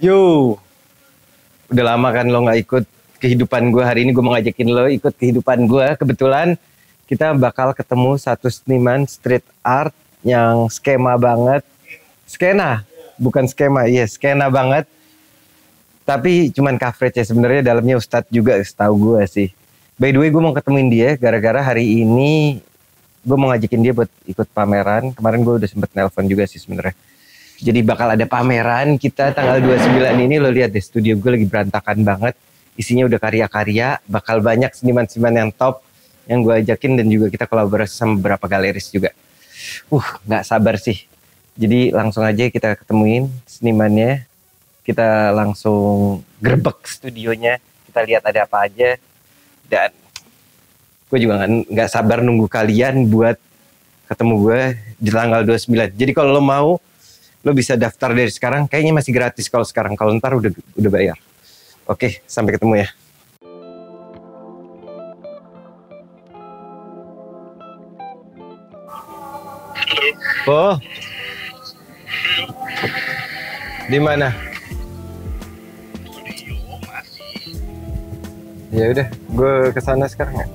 Yo, udah lama kan lo nggak ikut kehidupan gue. Hari ini gue mau ngajakin lo ikut kehidupan gue. Kebetulan kita bakal ketemu satu seniman street art yang skema banget. Skena, bukan skema, iya skena banget. Tapi cuman coverage ya, sebenarnya dalamnya Ustadz juga setahu gue sih. By the way, gue mau ketemuin dia gara-gara hari ini gue mau ngajakin dia buat ikut pameran. Kemarin gue udah sempet nelpon juga sih sebenarnya. Jadi bakal ada pameran kita tanggal 29 ini. Lo lihat deh, studio gue lagi berantakan banget. Isinya udah karya-karya. Bakal banyak seniman-seniman yang top yang gue ajakin, dan juga kita kolaborasi sama beberapa galeris juga. Gak sabar sih. Jadi langsung aja kita ketemuin senimannya. Kita langsung gerbek studionya. Kita lihat ada apa aja. Dan gue juga gak sabar nunggu kalian buat ketemu gue di tanggal 29. Jadi kalau lo mau, lo bisa daftar dari sekarang. Kayaknya masih gratis kalau sekarang. Kalau ntar udah bayar. Oke, sampai ketemu ya. Oh, di mana? Ya udah, gue kesana sekarang ya.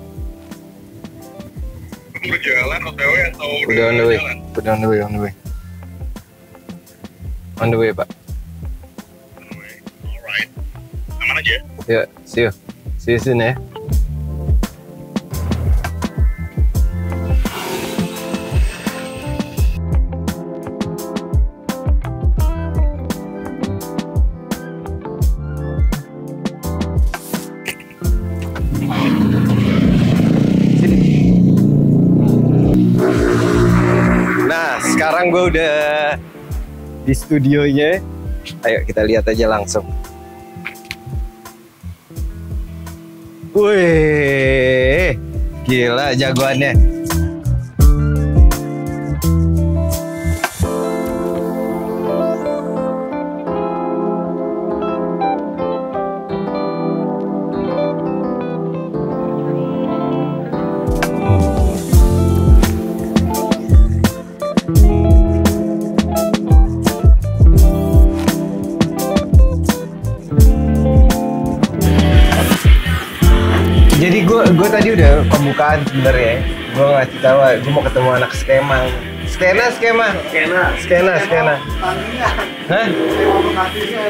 Berjalan OTW atau udah on the way? Udah on the way. On the way, Pak. Alright, aman aja. Ya, see you soon ya. Nah, sekarang gue udah di studionya. Ayo kita lihat aja langsung. Wih, gila jagoannya. Jadi gue tadi udah pembukaan sebenarnya. Gue ngasih tahu, gue mau ketemu anak skema. Skena. Hah?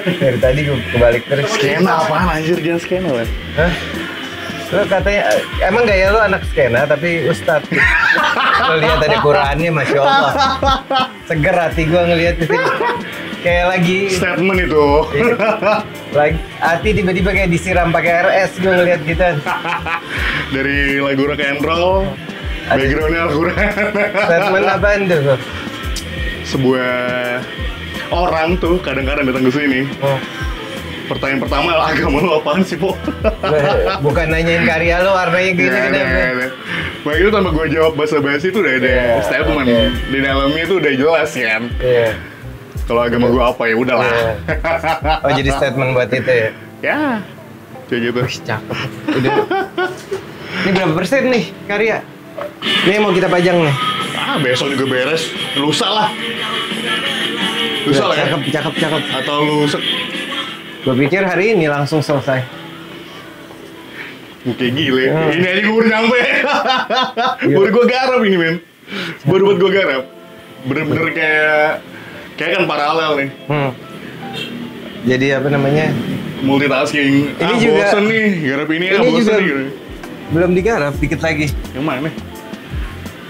Dari tadi gue kebalik terus. Skena apaan anjir, jangan skena lah. Hah? Lo katanya, emang gaya lo anak skena tapi Ustadz. Lo lihat ada Qurannya, Masya Allah. Seger hati gue ngeliat itu. Kayak lagi Statement itu. lagi hati tiba-tiba kayak disiram pakai RS, gue ngeliat gitu. Dari lagu rock and roll, backgroundnya Al-Quran. Statement apaan tuh? Sebuah orang tuh kadang-kadang datang ke sini. Pertanyaan pertama, agama lo apaan sih, Po? Bukan nanyain karya lo warnanya gini kenapa? Nah, itu tanpa gue jawab basa-basi itu udah ada statement. Di dalamnya itu udah jelas kan. Kalau agama gue apa ya udahlah. Oh, jadi statement buat itu ya? Ya, kayak gitu. Cakep. Udah. Ini berapa persen nih karya? Ini yang mau kita pajang nih. Besok juga beres. Lusa lah. Lusa lah ya? Cakep. Atau lusa? Gue pikir hari ini langsung selesai. Kayak gile. Ini aja gue baru nyampe. Baru gue garap ini, men. Baru buat gue garap. Bener-bener kayak kan paralel nih. Jadi apa namanya? Multitasking. Ini juga bosen nih. Garap ini bosen juga nih. Gitu. Belum digarap, dikit lagi. Yang mana?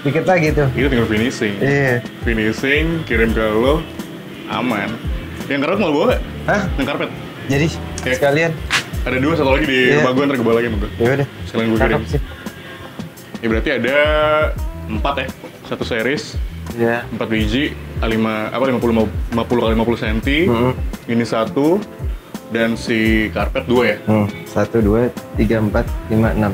Dikit lagi tuh. Itu tinggal finishing. Iya. Finishing, kirim ke lo, aman. Yang karpet mau bawa gak? Hah? Yang karpet? Jadi sekalian. Ada 2, satu lagi di rumah gue, ntar gue bawa lagi sama gue. Yaudah. Sekalian gue kirim. Ya berarti ada 4 ya, satu series. Iya. 4 biji, 50 kali 50 cm. Ini 1 dan si karpet 2 ya. 1, 2, 3, 4, 5, 6.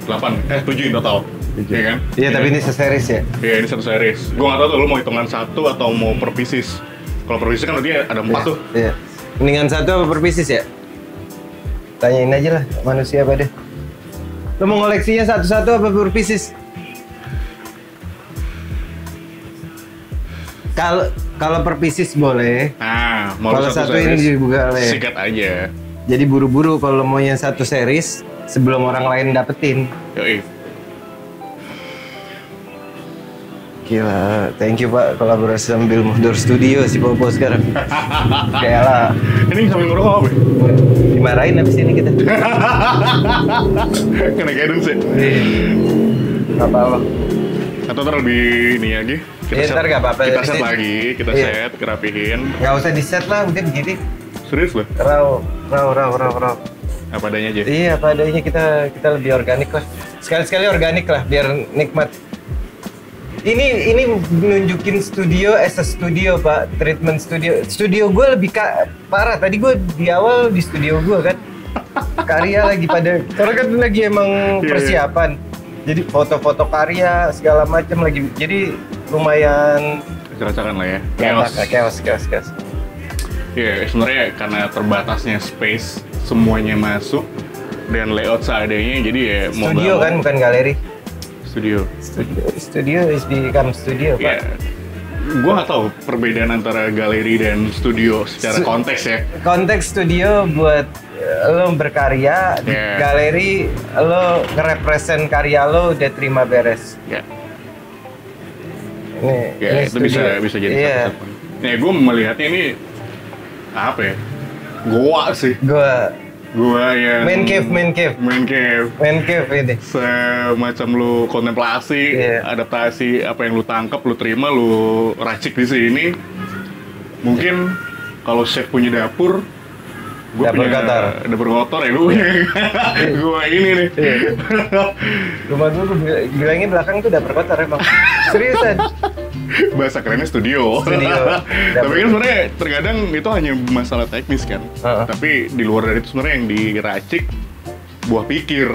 8, 7 in total. Iya kan? Iya, tapi ini seseries ya? Iya, ini satu series. Gue nggak tahu tuh lo mau hitungan 1 atau mau per pieces. Kalau per pieces kan berarti ada 4 tuh. Iya. Mendingan 1 apa per pieces ya? Tanyain aja lah manusia apa deh. Lo mau ngoleksinya satu-satu apa per pieces? Kalau per pieces boleh. Nah, mau Kalau satu ini juga boleh. sikat aja. Jadi buru-buru kalau mau yang satu series sebelum orang lain dapetin. Yoi. Gila, thank you Pak kolaborasi sambil mundur studio si Popo sekarang. Kayak lah. Ini sambil ngerokok apa? Dimarahin abis ini kita. Kena gedung sih. Gak apa-apa. Atau ntar lebih ini aja. Iya, ntar nggak apa-apa. Kita set Ini- lagi, kita Iya. set, kerapihin. Gak usah di set lah, udah begini. Serius loh, Raw. apa adanya aja. Iya, apa adanya kita lebih organik lah. Sekali-sekali organik lah, biar nikmat. Ini nunjukin studio as a studio Pak, treatment studio. Studio gue lebih parah. Tadi gue di awal di studio gue kan, karya lagi pada, karena kan lagi emang Iya, persiapan. Jadi foto-foto karya segala macam lagi. Jadi lumayan Keracakan lah ya. chaos. Iya, sebenarnya karena terbatasnya space, semuanya masuk dan layout seadanya, jadi ya mau Studio nggak mau- kan, bukan galeri. Studio. Studio is become studio Iya. Pak. Gue nggak tahu perbedaan antara galeri dan studio secara konteks ya. Konteks studio buat lo berkarya, di Yeah. galeri lo ngerepresent karya lo udah terima beres. Ya, Ini itu studio. bisa jadi Iya. satu-satu. Gue melihatnya ini apa ya? Goa sih. Gua yang Main cave. main cave. Main cave ini. Semacam lu kontemplasi, Iya. adaptasi apa yang lu tangkap, lu terima, lu racik di sini. Mungkin kalau chef punya dapur, gua Dapur punya kotor. dapur kotor ya, gua punya. Gua ini nih. Iya. Rumah gue bilangnya belakang tuh dapur kotor emang. Seriusan. Bahasa kerennya studio. Studio. Tapi kan sebenarnya terkadang itu hanya masalah teknis kan. Heeh. Tapi di luar dari itu sebenarnya yang diracik buah pikir.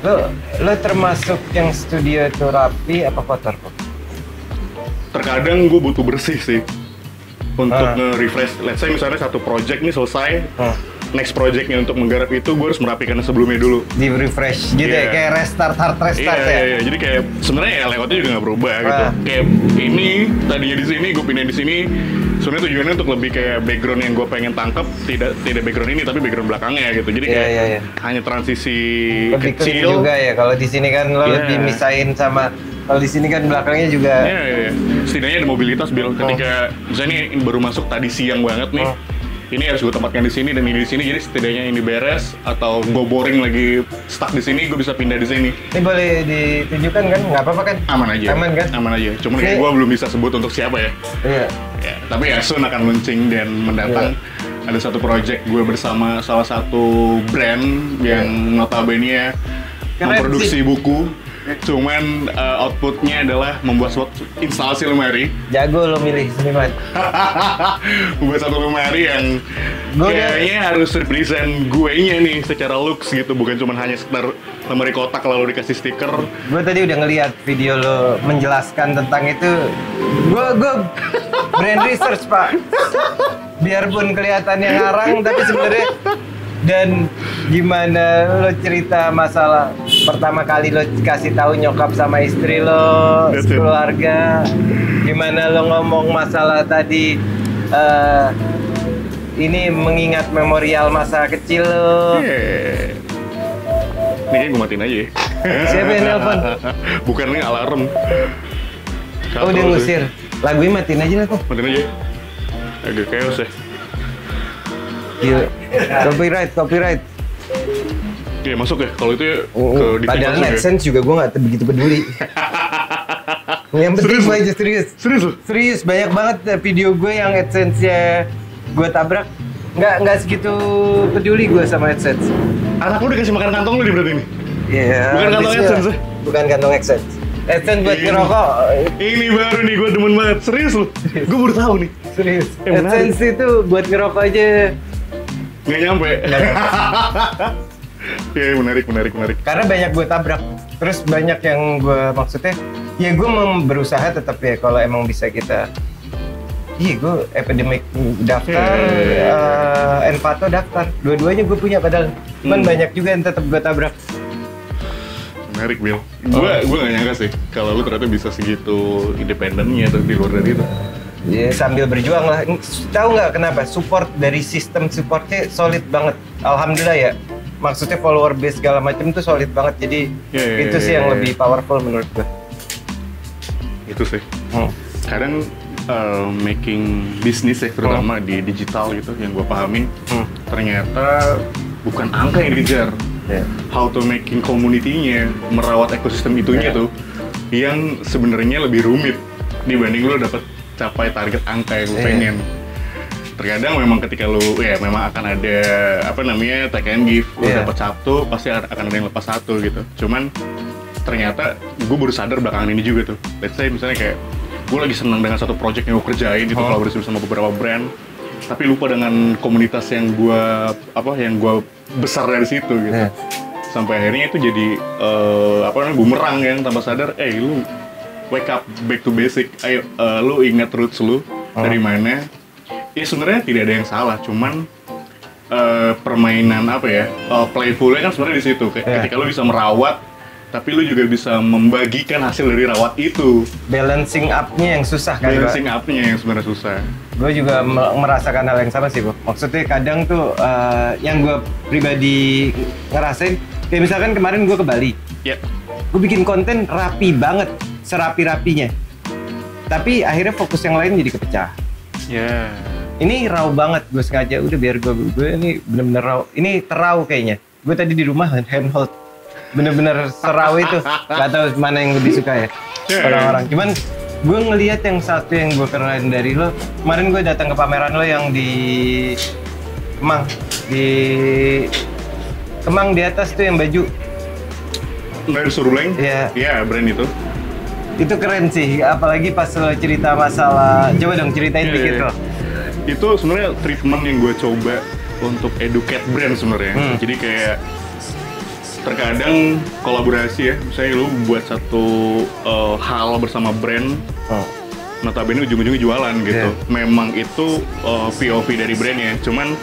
Lo termasuk yang studio itu rapi apa kotor kok? Terkadang gue butuh bersih sih untuk Ah. nge-refresh. Let's say misalnya satu project nih selesai, next projectnya untuk menggarap itu gue harus merapikan sebelumnya dulu. Di refresh gitu ya, Iya. kayak hard restart ya. Iya. Jadi kayak sebenarnya ya layoutnya juga nggak berubah gitu. Ah. Kayak ini tadinya di sini, gue pindah di sini. Sebenarnya tujuannya untuk lebih kayak background yang gue pengen tangkap tidak background ini tapi background belakangnya gitu. Jadi kayak Iya. hanya transisi Lebih clean kecil. juga ya. Kalau di sini kan lo Iya. lebih misahin sama, kalau di sini kan belakangnya juga. Iya. Setidaknya ada mobilitas Bill. Ketika misalnya ini baru masuk tadi siang banget nih. Oh. Ini harus gue tempatkan di sini dan ini di sini, jadi setidaknya ini beres atau gue boring lagi stuck di sini, gue bisa pindah di sini. Ini boleh ditunjukkan kan? Nggak apa-apa kan? Aman aja. Aman kan? Aman aja. Cuman Ini- kayak gue belum bisa sebut untuk siapa ya. Iya. Ya, tapi ya soon akan launching dan mendatang. Iya. Ada satu project gue bersama salah satu brand yang notabene Keren memproduksi sih. buku. Cuman outputnya adalah membuat suatu instalasi lemari. Jago lo milih seniman. Membuat satu lemari yang Gua kayaknya harus represent gue-nya nih secara looks gitu, bukan cuma hanya sekedar lemari kotak lalu dikasih stiker. Gue tadi udah ngeliat video lo menjelaskan tentang itu. Gue brand research Pak. Biarpun kelihatannya ngarang, tapi sebenarnya dan gimana lo cerita masalah pertama kali lo kasih tahu nyokap sama istri lo, That's it. keluarga. Gimana lo ngomong masalah tadi ini mengingat memorial masa kecil lo. Yeah. Ini kayak gue matiin aja ya. Siapa yang nelpon? Bukan, ini alarm. Oh, dia Kacau ngusir. Lagunya matiin aja lah tuh. sih. Matiin aja. Agak chaos ya. Gila. Copyright. Oke, masuk ya. Kalau itu ya, ke detail Padahal masuk ya. AdSense juga gue nggak begitu peduli. Yang penting Serius gue lu? aja serius. Serius loh? Serius, banyak banget video gue yang AdSense-nya gue tabrak. Nggak segitu peduli gue sama AdSense. Anak lu dikasih makan kantong lu di berarti ini? Iya. Bukan kantong bismillah. AdSense ya? Bukan kantong AdSense. AdSense buat Ini. ngerokok. Ini baru nih, gue demen banget. Serius lu? Gue baru tahu nih. Serius. Menarik. AdSense itu buat ngerokok aja. Nggak nyampe. Iya, menarik. Karena banyak gue tabrak. Terus banyak yang gue maksudnya, ya gue mau berusaha tetap ya kalau emang bisa kita. Iya, gue epidemic daftar, Envato daftar. Dua-duanya gue punya padahal. Cuman banyak juga yang tetap gue tabrak. Menarik, Bill. Gue nggak nyangka sih kalau lu ternyata bisa segitu independennya terus di luar dari itu. Ya, sambil berjuang lah. Tahu nggak kenapa? Support dari sistem supportnya solid banget. Alhamdulillah ya. Maksudnya follower base segala macam tuh solid banget. Jadi itu sih yang lebih powerful menurut gue. Itu sih. Kadang making bisnis ya, terutama di digital gitu, yang gue pahamin ternyata bukan angka yang dikejar. How to making community-nya, merawat ekosistem itunya tuh yang sebenarnya lebih rumit dibanding lo dapet capai target angka yang lu pengen. Terkadang memang ketika lu memang akan ada take and give, lu dapat satu pasti akan ada yang lepas satu gitu. Cuman ternyata gue baru sadar belakangan ini juga tuh. Let's say misalnya kayak gue lagi senang dengan satu project yang gue kerjain itu kolaborasi bersama beberapa brand, tapi lupa dengan komunitas yang gue besar dari situ gitu. Sampai akhirnya itu jadi bumerang yang tanpa sadar, lu wake up back to basic. Ayo, lu ingat roots lu dari mana? Ya sebenarnya tidak ada yang salah, cuman permainan playfulnya kan sebenarnya di situ. Ketika lu bisa merawat, tapi lu juga bisa membagikan hasil dari rawat itu. Balancing up-nya yang susah kan? Balancing up-nya yang sebenarnya susah. Gue juga merasakan hal yang sama sih, Bu. Maksudnya kadang tuh yang gue pribadi ngerasain, kayak misalkan kemarin gue ke Bali. Gue bikin konten rapi banget. Serapi-rapinya, tapi akhirnya fokus yang lain jadi kepecah. Ini raw banget, gue sengaja udah biar gue ini bener-bener raw. Ini terraw kayaknya. Gue tadi di rumah handhold, bener-bener seraw itu. Gak tahu mana yang lebih suka ya orang-orang. Cuman gue ngelihat yang satu yang gue keren dari lo. Kemarin gue datang ke pameran lo yang di Kemang di atas tuh yang baju. Brand Suruleng? Iya, brand itu. Itu keren sih, apalagi pas lo cerita masalah, coba dong ceritain dikit lo. Itu sebenarnya treatment yang gue coba untuk educate brand sebenarnya. Jadi kayak terkadang kolaborasi ya, misalnya lu buat satu hal bersama brand, notabene ujung-ujungnya jualan gitu. Memang itu POV dari brandnya, cuman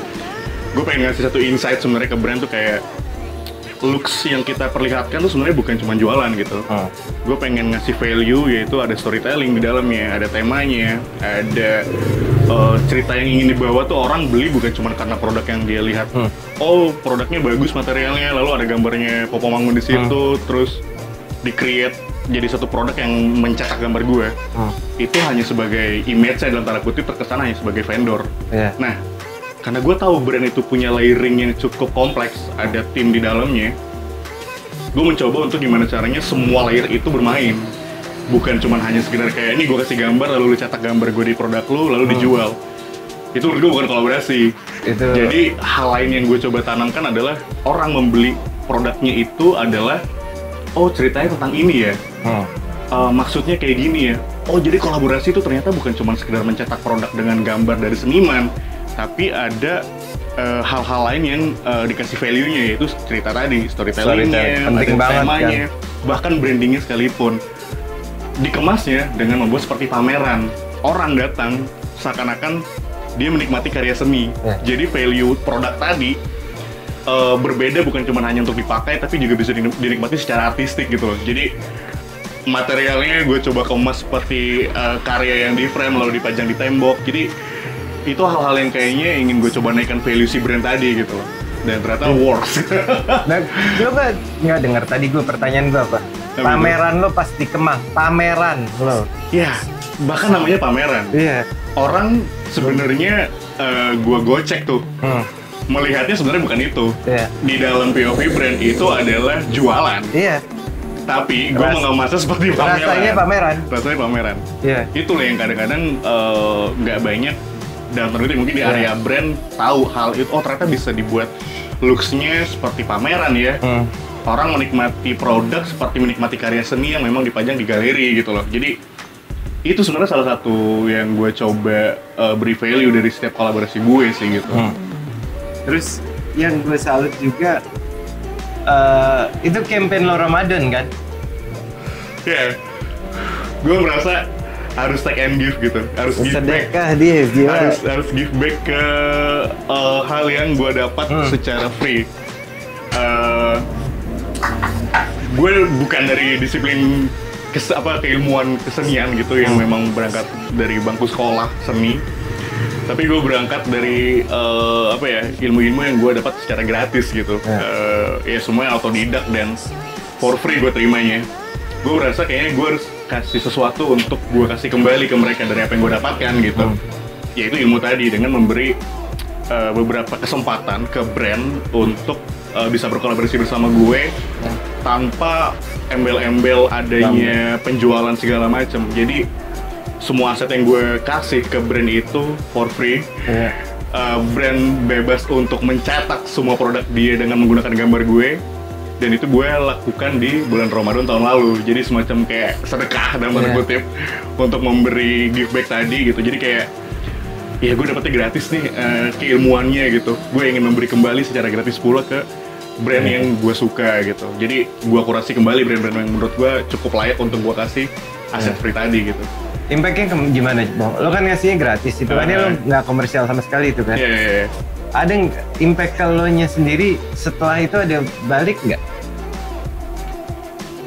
gue pengen ngasih satu insight sebenarnya ke brand tuh kayak looks yang kita perlihatkan tuh sebenarnya bukan cuma jualan gitu. Gue pengen ngasih value, yaitu ada storytelling di dalamnya, ada temanya, ada cerita yang ingin dibawa tuh orang beli bukan cuma karena produk yang dia lihat. Oh, produknya bagus materialnya, lalu ada gambarnya Popo Mangun di situ, terus di-create jadi satu produk yang mencetak gambar gue. Itu hanya sebagai image saya dalam tanda kutip, terkesan hanya sebagai vendor. Nah, karena gue tahu brand itu punya layering yang cukup kompleks, ada tim di dalamnya. Gue mencoba untuk gimana caranya semua layer itu bermain. Bukan cuma hanya sekedar kayak ini gue kasih gambar lalu lu cetak gambar gue di produk lu lalu dijual. Itu menurut gue bukan kolaborasi. Jadi hal lain yang gue coba tanamkan adalah orang membeli produknya itu adalah ceritanya tentang ini ya. Maksudnya kayak gini ya. Jadi kolaborasi itu ternyata bukan cuma sekedar mencetak produk dengan gambar dari seniman, tapi ada hal-hal lain yang dikasih value-nya, yaitu cerita tadi, storytelling-nya, penting banget temanya, kan? Bahkan brandingnya sekalipun. Dikemasnya dengan membuat seperti pameran. Orang datang seakan-akan dia menikmati karya seni. Jadi value produk tadi berbeda, bukan cuma hanya untuk dipakai, tapi juga bisa dinikmati secara artistik gitu loh. Jadi materialnya gue coba kemas seperti karya yang di frame lalu dipajang di tembok. Jadi itu hal-hal yang kayaknya ingin gue coba naikkan value si brand tadi gitu loh. Dan ternyata works. Nah, gue nggak dengar tadi pertanyaan gue apa? Pameran lo pas di Kemang, pameran lo. Iya, bahkan namanya pameran. Orang sebenarnya gue gocek tuh. Melihatnya sebenarnya bukan itu. Di dalam POV brand itu adalah jualan. Tapi gue mengemasnya seperti pameran. Rasanya pameran. Itulah yang kadang-kadang nggak banyak dalam tanda kutip mungkin di area brand tahu hal itu. Ternyata bisa dibuat looks-nya seperti pameran ya. Orang menikmati produk seperti menikmati karya seni yang memang dipajang di galeri gitu loh. Jadi itu sebenarnya salah satu yang gue coba beri value dari setiap kolaborasi gue sih gitu. Terus yang gue salut juga itu campaign lo Ramadan kan? Gue merasa harus take and give gitu, harus give back. Dia harus give back ke hal yang gue dapat secara free. Gue bukan dari disiplin keilmuan kesenian gitu yang memang berangkat dari bangku sekolah seni. Tapi gue berangkat dari ilmu-ilmu yang gue dapat secara gratis gitu. Ya semuanya autodidak dan for free gue terimanya. Gue merasa kayaknya gue harus kasih sesuatu untuk gue kasih kembali ke mereka dari apa yang gue dapatkan gitu. Yaitu ilmu tadi dengan memberi beberapa kesempatan ke brand untuk bisa berkolaborasi bersama gue tanpa embel-embel adanya penjualan segala macam. Jadi semua aset yang gue kasih ke brand itu for free. Brand bebas untuk mencetak semua produk dia dengan menggunakan gambar gue. Dan itu gue lakukan di bulan Ramadan tahun lalu. Jadi semacam kayak sedekah dalam tanda kutip untuk memberi give back tadi gitu. Jadi kayak ya gue dapetnya gratis nih keilmuannya gitu. Gue ingin memberi kembali secara gratis pula ke brand yang gue suka gitu. Jadi gue kurasi kembali brand-brand yang menurut gue cukup layak untuk gue kasih aset free tadi gitu. Impact-nya gimana, Bang? Lo kan ngasihnya gratis, itu kan lo nggak komersial sama sekali itu kan? Iya. Ada impact ke lo-nya sendiri setelah itu ada balik nggak?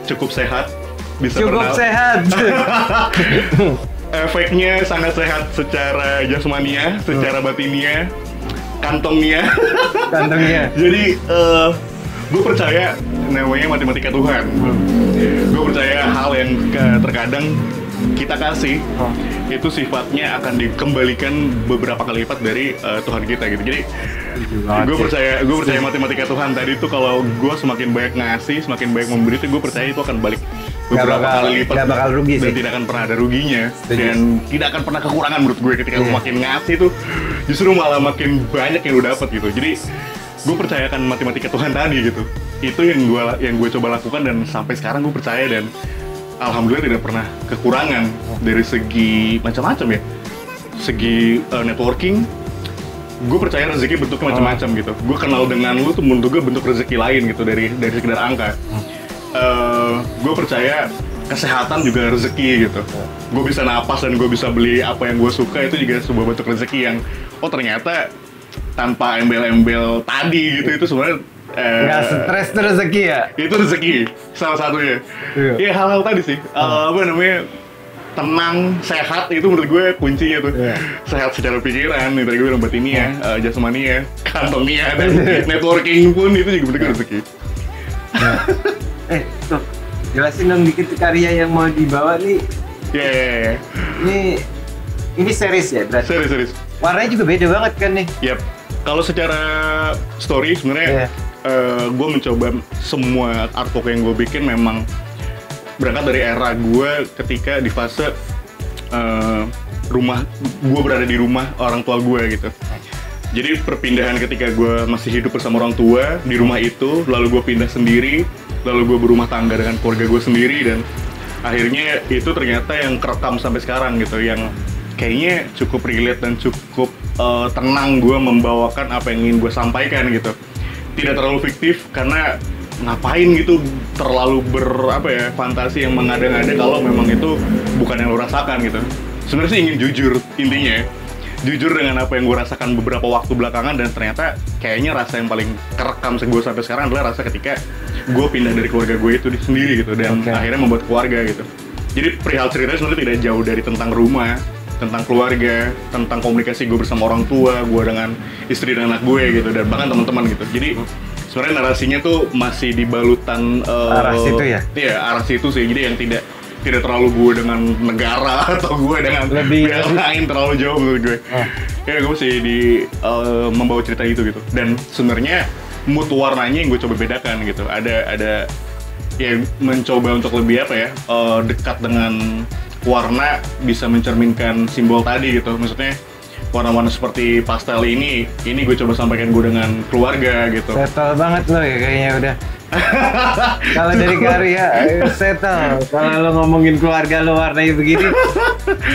Cukup sehat, bisa Cukup pernah. sehat! Efeknya sangat sehat secara jasmania, secara batinia, kantongnya. Jadi gue percaya namanya matematika Tuhan. Gue percaya hal yang terkadang kita kasih itu sifatnya akan dikembalikan beberapa kali lipat dari Tuhan kita gitu. Jadi gue percaya matematika Tuhan tadi itu kalau gue semakin banyak ngasih, semakin banyak memberi itu gue percaya itu akan balik beberapa kali lipat. Gak bakal rugi dan sih. tidak akan pernah ada ruginya dan tidak akan pernah kekurangan menurut gue ketika lu makin ngasih tuh justru malah makin banyak yang lu dapat gitu. Jadi gue percayakan matematika Tuhan tadi gitu. Itu yang gue coba lakukan dan sampai sekarang gue percaya dan alhamdulillah tidak pernah kekurangan dari segi macam-macam ya. Segi networking, gue percaya rezeki bentuknya macam-macam gitu. Gue kenal dengan lu tuh menurut gue bentuk rezeki lain gitu dari sekedar angka. Gue percaya kesehatan juga rezeki gitu. Gue bisa napas dan gue bisa beli apa yang gue suka itu juga sebuah bentuk rezeki yang ternyata tanpa embel-embel tadi gitu itu sebenarnya Nggak stres itu rezeki ya? itu rezeki salah satunya. Ya hal-hal tadi sih tenang, sehat itu menurut gue kuncinya tuh. Sehat secara pikiran, tadi gue bilang batinnya, jasmania, kantongnya, dan networking pun itu juga bentuk rezeki. Tuh, jelasin dong dikit karya yang mau dibawa nih. Ini series ya berarti? Series. Warnanya juga beda banget kan nih? Yap. Kalau secara story sebenarnya gue mencoba semua artwork yang gue bikin memang berangkat dari era gue ketika di fase gue berada di rumah orang tua gue gitu. Jadi perpindahan ketika gue masih hidup bersama orang tua di rumah itu, lalu gue pindah sendiri, lalu gue berumah tangga dengan keluarga gue sendiri dan akhirnya itu ternyata yang kerekam sampai sekarang gitu, yang kayaknya cukup relate dan cukup tenang gue membawakan apa yang ingin gue sampaikan gitu. Tidak terlalu fiktif karena ngapain gitu terlalu fantasi yang mengada-ngada kalau memang itu bukan yang lo rasakan gitu. Sebenarnya sih ingin jujur intinya, jujur dengan apa yang gue rasakan beberapa waktu belakangan dan ternyata kayaknya rasa yang paling kerekam gue sampai sekarang adalah rasa ketika gue pindah dari keluarga gue itu sendiri gitu dan akhirnya membuat keluarga gitu. Jadi perihal ceritanya sebenarnya tidak jauh dari tentang rumah, tentang keluarga, tentang komunikasi gue bersama orang tua, gue dengan istri dan anak gue gitu, dan bahkan teman-teman gitu. Jadi sebenarnya narasinya tuh masih di balutan arah situ ya? Iya, arah situ sih. Jadi yang tidak terlalu gue dengan negara atau gue dengan pihak lain terlalu jauh menurut gue. Ya gue masih membawa cerita itu gitu. Dan sebenarnya mood warnanya yang gue coba bedakan gitu. Ada ya mencoba untuk lebih dekat dengan warna bisa mencerminkan simbol tadi gitu. Maksudnya warna-warna seperti pastel ini gue coba sampaikan gue dengan keluarga gitu. Settle banget lo ya kayaknya udah. Kalau dari karya settle. Kalau lo ngomongin keluarga lo warnanya begini.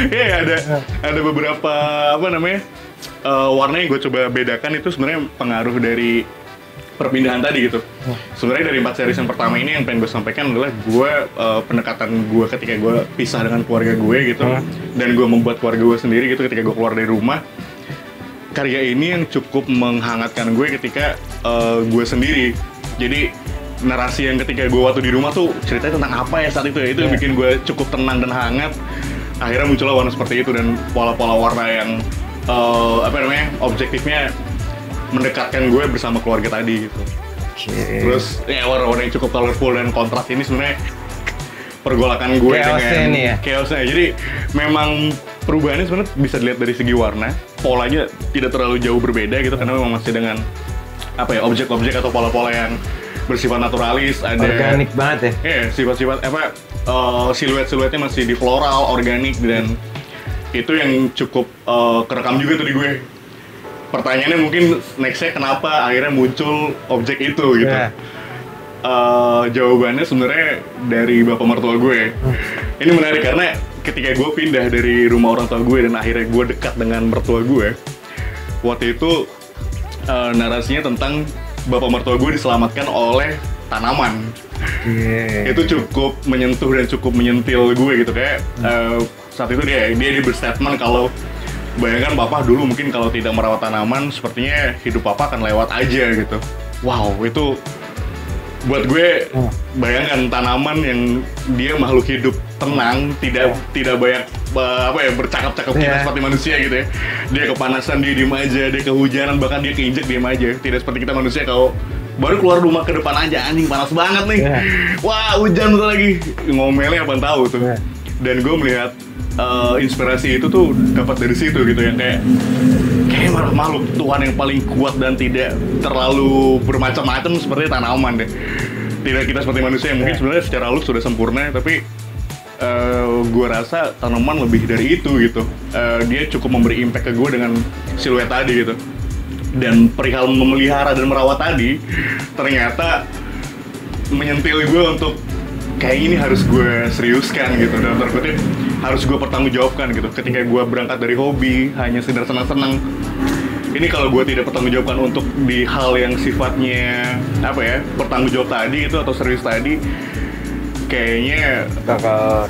Iya ada beberapa warna yang gue coba bedakan itu sebenarnya pengaruh dari perpindahan tadi gitu. Sebenarnya dari 4 series yang pertama ini yang pengen gue sampaikan adalah gue pendekatan gue ketika gue pisah dengan keluarga gue gitu dan gue membuat keluarga gue sendiri gitu ketika gue keluar dari rumah. Karya ini yang cukup menghangatkan gue ketika gue sendiri. Jadi narasi yang ketika gue waktu di rumah tuh ceritanya tentang apa ya saat itu ya, itu yang bikin gue cukup tenang dan hangat. Akhirnya muncullah warna seperti itu dan pola-pola warna yang objektifnya mendekatkan gue bersama keluarga tadi gitu. Terus ya warna-warna yang cukup colorful dan kontras ini sebenarnya pergolakan gue dengan chaosnya. Jadi memang perubahannya sebenarnya bisa dilihat dari segi warna, polanya tidak terlalu jauh berbeda gitu karena memang masih dengan objek-objek atau pola-pola yang bersifat naturalis, ada organik banget ya. Sifat-sifat siluet-siluetnya masih di floral, organik dan itu yang cukup kerekam juga tuh di gue. Pertanyaannya mungkin nextnya kenapa akhirnya muncul objek itu gitu. Jawabannya sebenarnya dari bapak mertua gue. Ini menarik karena ketika gue pindah dari rumah orang tua gue dan akhirnya gue dekat dengan mertua gue, waktu itu narasinya tentang bapak mertua gue diselamatkan oleh tanaman. Itu cukup menyentuh dan cukup menyentil gue gitu kayak saat itu dia berstatement kalau bayangkan bapak dulu mungkin kalau tidak merawat tanaman sepertinya hidup bapak akan lewat aja gitu. Wow, itu buat gue bayangkan tanaman yang dia makhluk hidup tenang, tidak banyak bercakap-cakap kita seperti manusia gitu ya. Dia kepanasan dia diem aja, dia kehujanan bahkan dia keinjek diem aja. Tidak seperti kita manusia kalau baru keluar rumah ke depan aja anjing panas banget nih. Wah, hujan tuh lagi. Ngomelnya apaan tahu tuh. Dan gue melihat inspirasi itu tuh dapat dari situ gitu ya, kayak makhluk Tuhan yang paling kuat dan tidak terlalu bermacam-macam seperti tanaman deh. Tidak kita seperti manusia yang mungkin sebenarnya secara halus sudah sempurna, tapi gue rasa tanaman lebih dari itu gitu. Dia cukup memberi impact ke gue dengan siluet tadi gitu. Dan perihal memelihara dan merawat tadi ternyata menyentil gue untuk kayak ini harus gue seriuskan gitu, dalam tanda kutip harus gue pertanggungjawabkan gitu. Ketika gue berangkat dari hobi hanya sekedar senang-senang, ini kalau gue tidak pertanggungjawabkan untuk di hal yang sifatnya bertanggungjawab tadi itu atau serius tadi, kayaknya bakal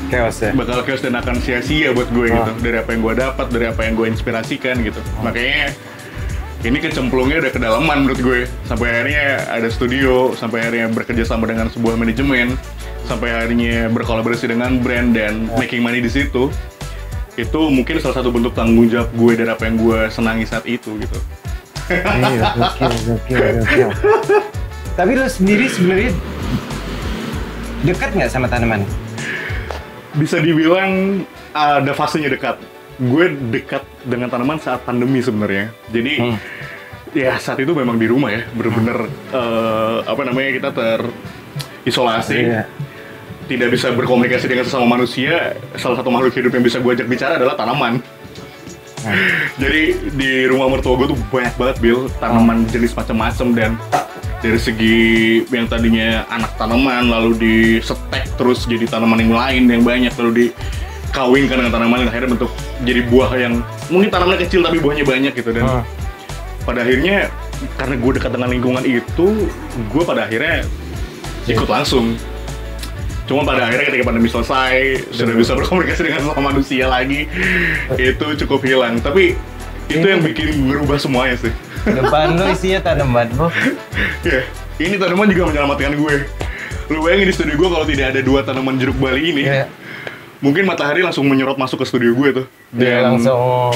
chaos dan akan sia-sia buat gue gitu, dari apa yang gue dapat, dari apa yang gue inspirasikan gitu. Makanya ini kecemplungnya udah kedalaman menurut gue, sampai akhirnya ada studio, sampai akhirnya bekerja sama dengan sebuah manajemen, sampai akhirnya berkolaborasi dengan brand dan making money di situ. Itu mungkin salah satu bentuk tanggung jawab gue dari apa yang gue senangi saat itu gitu. Gokil. Tapi lo sendiri sebenarnya dekat nggak sama tanaman? Bisa dibilang ada fasenya dekat. Gue dekat dengan tanaman saat pandemi sebenarnya. Jadi ya saat itu memang di rumah ya, bener-bener kita terisolasi. Tidak bisa berkomunikasi dengan sesama manusia. Salah satu makhluk hidup yang bisa gue ajak bicara adalah tanaman. Jadi di rumah mertua gue tuh banyak banget tanaman jenis macam-macam, dan dari segi yang tadinya anak tanaman lalu disetek terus jadi tanaman yang lain yang banyak, lalu dikawinkan dengan tanaman yang akhirnya bentuk jadi buah yang mungkin tanamannya kecil tapi buahnya banyak gitu. Dan pada akhirnya karena gue dekat dengan lingkungan itu, gue pada akhirnya ikut langsung. Cuma pada akhirnya ketika pandemi selesai, sudah bisa berkomunikasi dengan sesama manusia lagi, itu cukup hilang. Tapi itu yang bikin berubah semuanya sih. Depan lo isinya tanaman lo. Ya, ini tanaman juga menyelamatkan gue. Lu bayangin di studio gue kalau tidak ada 2 tanaman jeruk Bali ini, mungkin matahari langsung menyerot masuk ke studio gue tuh. Dia langsung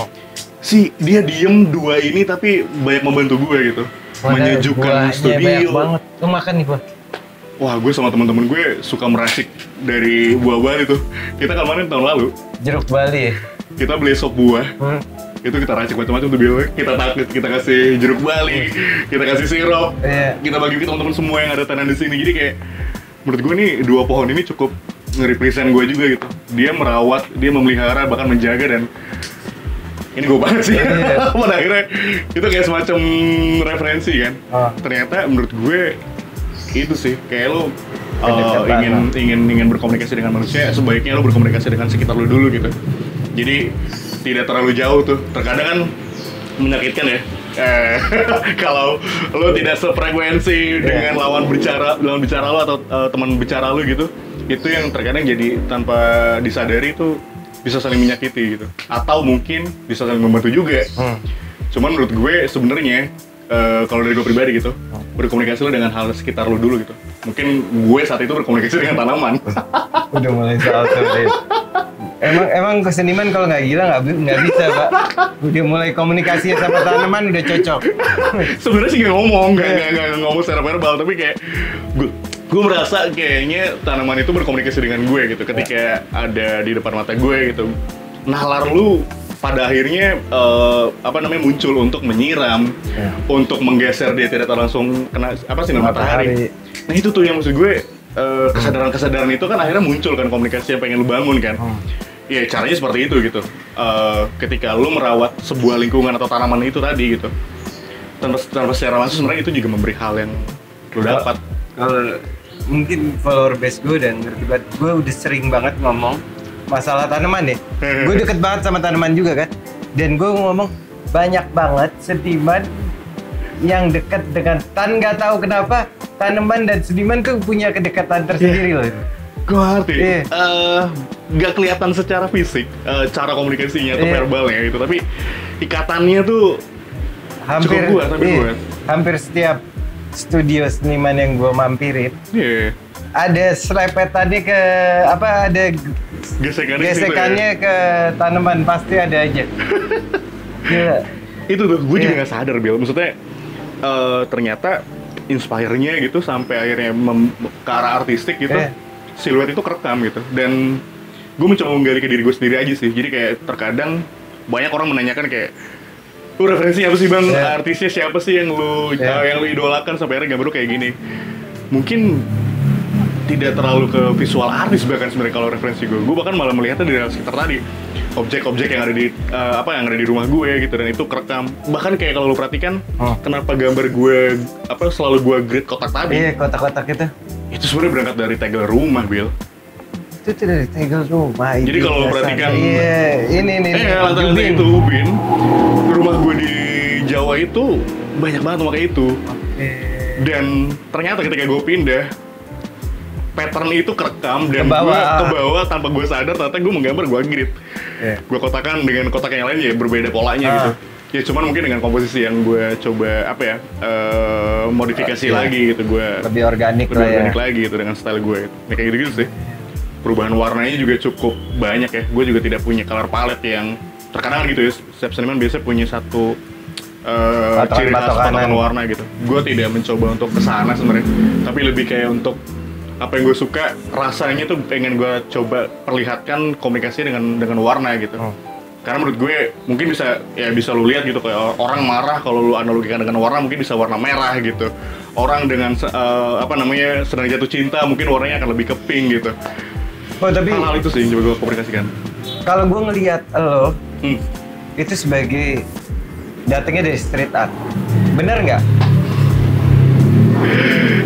dia diem 2 ini tapi banyak membantu gue gitu. Menyejukkan studio. Banyak banget. Lu makan nih buah. Wah, gue sama teman-teman gue suka meracik dari buah Bali tuh. Kita kemarin tahun lalu jeruk Bali ya? Kita beli sop buah. Itu kita racik macam-macam tuh biar kita kasih jeruk Bali, kita kasih sirup, kita bagi ke teman-teman semua yang ada tanam di sini. Jadi kayak menurut gue nih 2 pohon ini cukup nge-represent gue juga gitu. Dia merawat, dia memelihara, bahkan menjaga, dan ini gue banget sih. Pada akhirnya itu kayak semacam referensi kan. Ternyata menurut gue itu sih kayak lo ingin berkomunikasi dengan manusia, sebaiknya lo berkomunikasi dengan sekitar lo dulu gitu. Jadi tidak terlalu jauh tuh. Terkadang kan menyakitkan ya kalau lo tidak sefrekuensi dengan lawan bicara lo atau teman bicara lo gitu. Itu yang terkadang jadi tanpa disadari tuh bisa saling menyakiti gitu. Atau mungkin bisa saling membantu juga. Cuman menurut gue sebenarnya kalau dari gue pribadi gitu, berkomunikasi lo dengan hal sekitar lo dulu gitu. mungkin gue saat itu berkomunikasi dengan tanaman. Udah mulai salto deh. Emang keseniman kalau nggak gila nggak bisa, Pak. Udah mulai komunikasi sama tanaman udah cocok. Sebenarnya sih nggak ngomong secara verbal, tapi kayak gue merasa kayaknya tanaman itu berkomunikasi dengan gue gitu ketika ada di depan mata gue gitu. Nalar lu pada akhirnya muncul untuk menyiram, untuk menggeser dia tidak langsung kena sinar matahari. Nah itu tuh yang maksud gue, kesadaran itu kan akhirnya muncul kan, komunikasi yang pengen lu bangun kan. Ya caranya seperti itu gitu. Ketika lu merawat sebuah lingkungan atau tanaman itu tadi gitu, tanpa secara langsung sebenarnya itu juga memberi hal yang lu dapat. Kalau mungkin follower base gue dan ngerti banget, gue udah sering banget ngomong masalah tanaman deh. Gue deket banget sama tanaman juga kan. Dan gue ngomong banyak banget seniman yang dekat dengan nggak tahu kenapa tanaman dan seniman tuh punya kedekatan tersendiri loh. Gue ngerti. Nggak kelihatan secara fisik, cara komunikasinya atau verbalnya gitu, tapi ikatannya tuh hampir cukup kuat. Hampir setiap studio seniman yang gue mampirin. Ada selepetannya ke ada gesekannya ke tanaman, pasti ada aja. Itu tuh gue juga nggak sadar, Bill. Maksudnya ternyata inspire-nya gitu sampai akhirnya ke arah artistik gitu. Siluet itu kerekam gitu. Dan gue mencoba menggali ke diri gue sendiri aja sih. Jadi kayak terkadang banyak orang menanyakan kayak, lu referensi apa sih bang? Artisnya siapa sih yang lu idolakan sampai akhirnya gambar lu kayak gini? Mungkin tidak terlalu ke visual artis bahkan sebenarnya kalau referensi gue bahkan malah melihatnya dari sekitar tadi, objek-objek yang ada di yang ada di rumah gue gitu, dan itu kerekam. Bahkan kayak kalau lu perhatikan kenapa gambar gue selalu gue grid kotak tadi, kotak-kotak itu sebenarnya berangkat dari tegel rumah, Bill. Itu dari tegel rumah. Jadi kalau lu perhatikan ini lantai itu ubin rumah gue di Jawa itu banyak banget pakai itu. Dan ternyata ketika gue pindah, pattern itu kerekam dan gue ke bawah tanpa gue sadar, ternyata gue menggambar, gue grid. Gue kotakan dengan kotak yang lain ya berbeda polanya gitu. Ya cuman mungkin dengan komposisi yang gue coba modifikasi lagi gitu, gue lebih organik lagi gitu dengan style gue. Nah, kayak gitu sih. Perubahan warnanya juga cukup banyak ya. Gue juga tidak punya color palette yang terkadang gitu ya. Setiap seniman biasa punya satu ciri khas patokan warna gitu. Gue tidak mencoba untuk kesana sebenarnya, tapi lebih kayak untuk apa yang gue suka, rasanya tuh pengen gue coba perlihatkan komunikasi dengan warna gitu. Karena menurut gue mungkin bisa lu lihat gitu, kayak orang marah kalau lu analogikan dengan warna mungkin bisa warna merah gitu. Orang dengan sedang jatuh cinta mungkin warnanya akan lebih ke pink gitu. Tapi hal itu sih yang coba gue komunikasikan. Kalau gue ngelihat lo itu sebagai datangnya dari street art, bener nggak?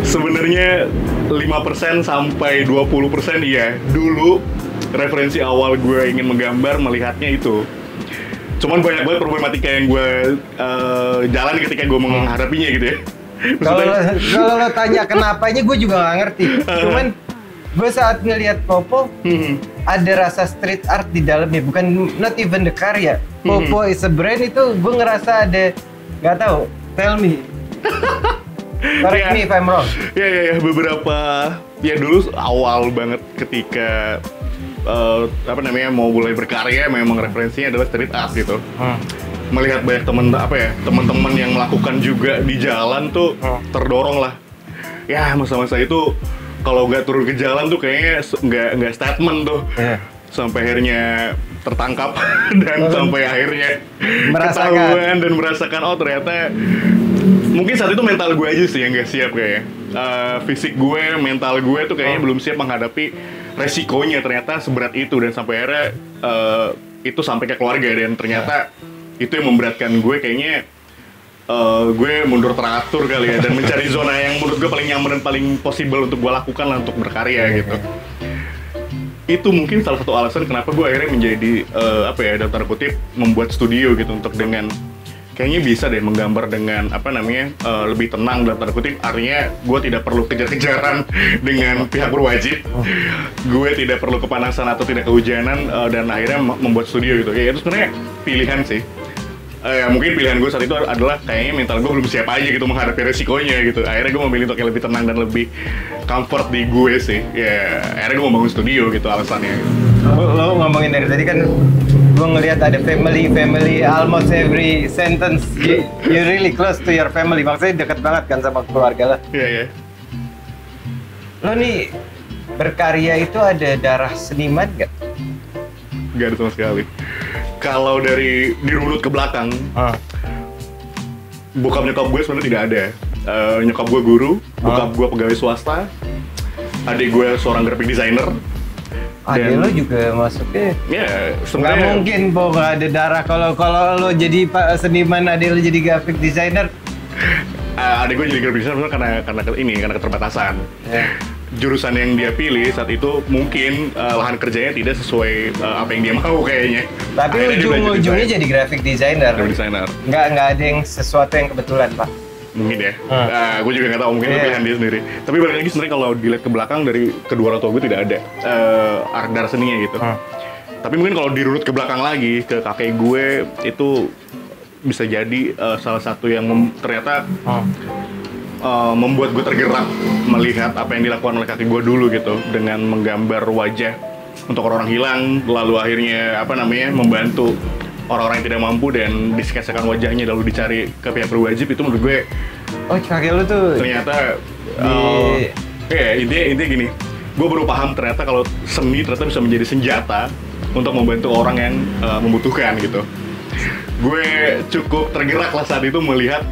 Sebenarnya 5% sampai 20% iya. Dulu referensi awal gue ingin menggambar melihatnya itu. Cuman banyak banget problematika yang gue jalani ketika gue menghadapinya gitu ya. Kalau lo tanya kenapanya gue juga nggak ngerti. Cuman gue saat ngelihat Popo ada rasa street art di dalamnya, bukan not even the karya. Popo is a brand itu gue ngerasa ada, nggak tahu. Tell me. Correct me if I'm wrong. Ya beberapa dulu awal banget ketika mau mulai berkarya memang referensinya adalah street art gitu. Melihat banyak teman-teman yang melakukan juga di jalan tuh terdorong lah. Ya masa-masa itu kalau nggak turun ke jalan tuh kayaknya nggak statement tuh. Sampai akhirnya tertangkap dan sampai akhirnya ketahuan dan merasakan ternyata mungkin saat itu mental gue aja sih yang nggak siap kayaknya. Fisik gue, mental gue tuh kayaknya belum siap menghadapi resikonya ternyata seberat itu, dan sampai akhirnya itu sampai ke keluarga, dan ternyata itu yang memberatkan gue kayaknya. Gue mundur teratur kali ya, dan mencari zona yang menurut gue paling nyaman dan paling possible untuk gue lakukan lah untuk berkarya gitu. Itu mungkin salah satu alasan kenapa gue akhirnya menjadi dalam tanda kutip membuat studio gitu, untuk dengan kayaknya bisa deh menggambar dengan lebih tenang dalam tanda kutip, artinya gue tidak perlu kejar-kejaran dengan pihak berwajib, gue tidak perlu kepanasan atau tidak kehujanan, dan akhirnya membuat studio gitu. Ya itu sebenarnya pilihan sih. Mungkin pilihan gue saat itu adalah kayaknya mental gue belum siap aja gitu menghadapi resikonya gitu. Akhirnya gue memilih untuk yang lebih tenang dan lebih comfort di gue sih. Ya, akhirnya gue mau bangun studio gitu alasannya. Lo ngomongin dari tadi kan gue ngelihat ada family almost every sentence you really close to your family, maksudnya deket banget kan sama keluarga lo. Iya. Lo nih berkarya itu ada darah seniman gak? Gak ada sama sekali. Kalau dari dirunut ke belakang, bokap nyokap gue sebenarnya tidak ada. Nyokap gue guru, bokap gue pegawai swasta, adik gue seorang graphic designer. Adik lo juga masuknya? Ya, sebenarnya nggak mungkin po nggak ada darah kalau lo jadi seniman, adik lo jadi graphic designer. Adik gue jadi graphic designer karena keterbatasan. Yeah. Jurusan yang dia pilih saat itu mungkin lahan kerjanya tidak sesuai apa yang dia mau kayaknya. Tapi ujung-ujungnya jadi graphic designer. Nggak ada yang sesuatu yang kebetulan, Pak. Mungkin ya. Gue juga nggak tahu, mungkin itu pilihan dia sendiri. Tapi balik lagi sebenarnya kalau dilihat ke belakang dari kedua orang tua gue tidak ada darah seninya gitu. Tapi mungkin kalau dirunut ke belakang lagi ke kakek gue itu bisa jadi salah satu yang ternyata membuat gue tergerak melihat apa yang dilakukan oleh kakek gue dulu gitu, dengan menggambar wajah untuk orang-orang hilang, lalu akhirnya membantu orang-orang yang tidak mampu dan disketsakan wajahnya lalu dicari ke pihak berwajib. Itu menurut gue, kakek lu tuh ternyata intinya gini, gue baru paham ternyata kalau seni ternyata bisa menjadi senjata untuk membantu orang yang membutuhkan gitu. Gue cukup tergerak lah saat itu melihat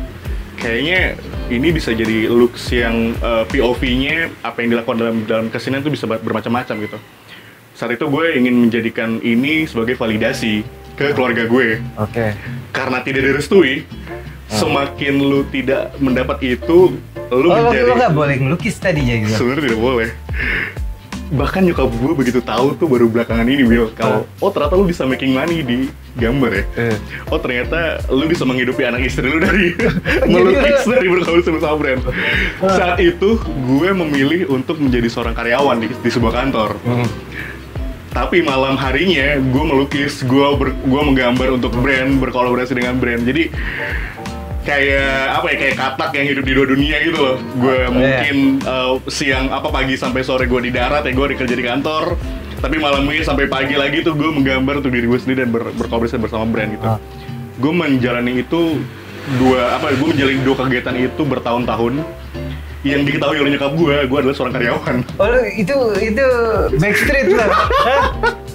kayaknya ini bisa jadi looks yang POV-nya apa yang dilakukan dalam kesenian itu bisa bermacam-macam gitu. Saat itu gue ingin menjadikan ini sebagai validasi ke keluarga gue. Karena tidak direstui, semakin lu tidak mendapat itu, lu menjadi... Lu nggak boleh ngelukis tadi ya gitu? Sebenarnya tidak boleh. Bahkan nyokap gue begitu tahu tuh baru belakangan ini, Bill, kalau ternyata lu bisa making money di gambar ya. Ternyata lu bisa menghidupi anak istri lu dari melukis, dari bergaul sama brand. Saat itu gue memilih untuk menjadi seorang karyawan di sebuah kantor. Tapi malam harinya gue melukis, gue menggambar untuk brand, berkolaborasi dengan brand. Jadi kayak katak yang hidup di dua dunia gitu loh. Gue mungkin pagi sampai sore gue di darat ya, gue kerja di kantor. Tapi malamnya sampai pagi lagi tuh gue menggambar untuk diri gue sendiri dan berkolaborasi bersama brand gitu. Gue menjalani itu gue menjalani dua kegiatan itu bertahun-tahun. Yang diketahui oleh nyokap gue adalah seorang karyawan. Itu backstreet loh.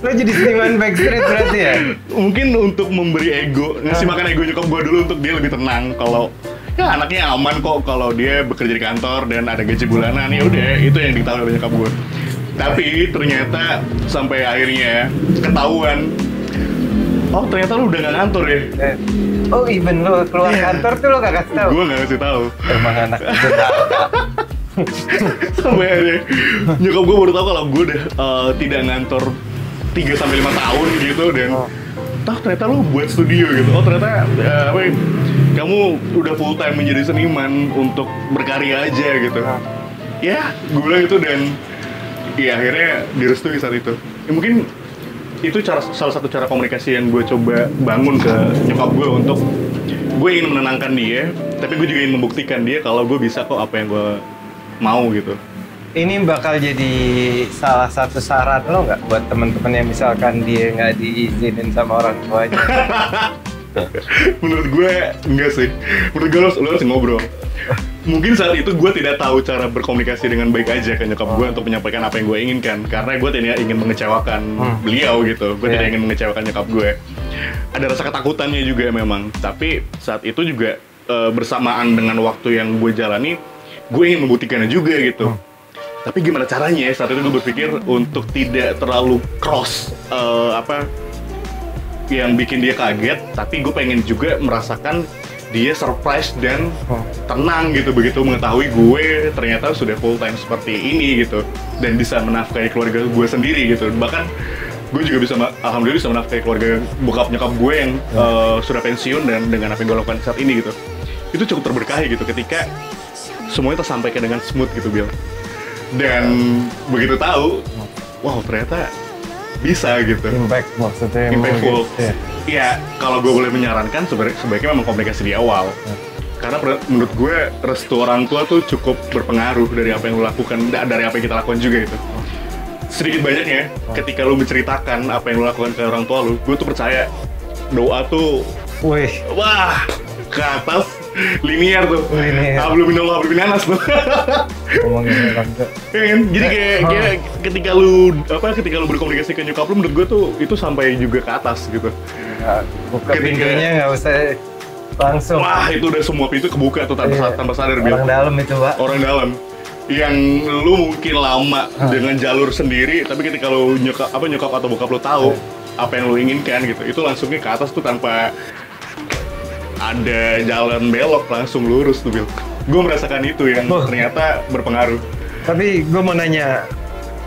Lo jadi seniman backstreet berarti ya? Mungkin untuk memberi ego, ngasih makan ego nyokap gue dulu untuk dia lebih tenang. Kalau ya anaknya aman kok kalau dia bekerja di kantor dan ada gaji bulanan, ya udah itu yang diketahui oleh nyokap gue. Tapi ternyata sampai akhirnya ketahuan, ternyata lu udah gak ngantor ya. Even lo keluar kantor tuh lo gak kasih tahu? Gue gak kasih tahu. Emang anak sampai akhirnya nyokap gue baru tahu kalau gue udah tidak ngantor 3-5 tahun gitu, dan ternyata lo buat studio gitu. Ternyata kamu udah full time menjadi seniman untuk berkarya aja gitu. Ya, gue bilang itu, dan ya akhirnya direstui saat itu. Ya, mungkin itu salah satu cara komunikasi yang gue coba bangun ke nyokap gue, untuk gue ingin menenangkan dia, tapi gue juga ingin membuktikan dia kalau gue bisa kok apa yang gue mau gitu. Ini bakal jadi salah satu syarat lo nggak buat temen-temen yang misalkan dia nggak diizinin sama orang tuanya? Menurut gue enggak sih. Menurut gue lo harus ngobrol. Mungkin saat itu gue tidak tahu cara berkomunikasi dengan baik aja ke nyokap gue untuk menyampaikan apa yang gue inginkan, karena gue tidak ingin mengecewakan beliau gitu. Gue tidak ingin mengecewakan nyokap gue. Ada rasa ketakutannya juga memang. Tapi saat itu juga bersamaan dengan waktu yang gue jalani, gue ingin membuktikannya juga gitu. Tapi gimana caranya? Saat itu gue berpikir untuk tidak terlalu cross yang bikin dia kaget, tapi gue pengen juga merasakan dia surprise dan tenang gitu begitu mengetahui gue ternyata sudah full time seperti ini gitu, dan bisa menafkahi keluarga gue sendiri gitu. Bahkan gue juga bisa, alhamdulillah bisa menafkahi keluarga bokap nyokap gue yang sudah pensiun, dan dengan apa yang gue lakukan saat ini gitu, itu cukup terberkahi gitu ketika semuanya tersampaikan dengan smooth gitu, Bill. Dan begitu tahu, wow ternyata bisa gitu. Impact maksudnya. Impactful. Gitu, ya. Iya, kalau gue boleh menyarankan sebaiknya memang komunikasi di awal. Karena menurut gue restu orang tua tuh cukup berpengaruh dari apa yang lo lakukan, dari apa yang kita lakukan juga itu. Sedikit banyaknya, ketika lo menceritakan apa yang lo lakukan ke orang tua lo, gue tuh percaya doa tuh, Wih, wah, ke atas linear tuh. Linear. Hablum minallah hablum minanas tuh. ngomongin orang tua. Ya kan? Jadi kayak ketika lu berkomunikasi ke nyokap lu, menurut gue tuh itu sampai juga ke atas gitu. Nah, buka pintunya nggak usah langsung. Wah, itu udah semua pintu kebuka tuh tanpa sadar, Bil. Orang dalam itu, Pak. Orang dalam yang lu mungkin lama dengan jalur sendiri, tapi ketika lu nyokap atau bokap lu tahu apa yang lu inginkan gitu, itu langsungnya ke atas tuh tanpa ada jalan belok, langsung lurus tuh, Bil. Gue merasakan itu yang ternyata berpengaruh. Tapi gue mau nanya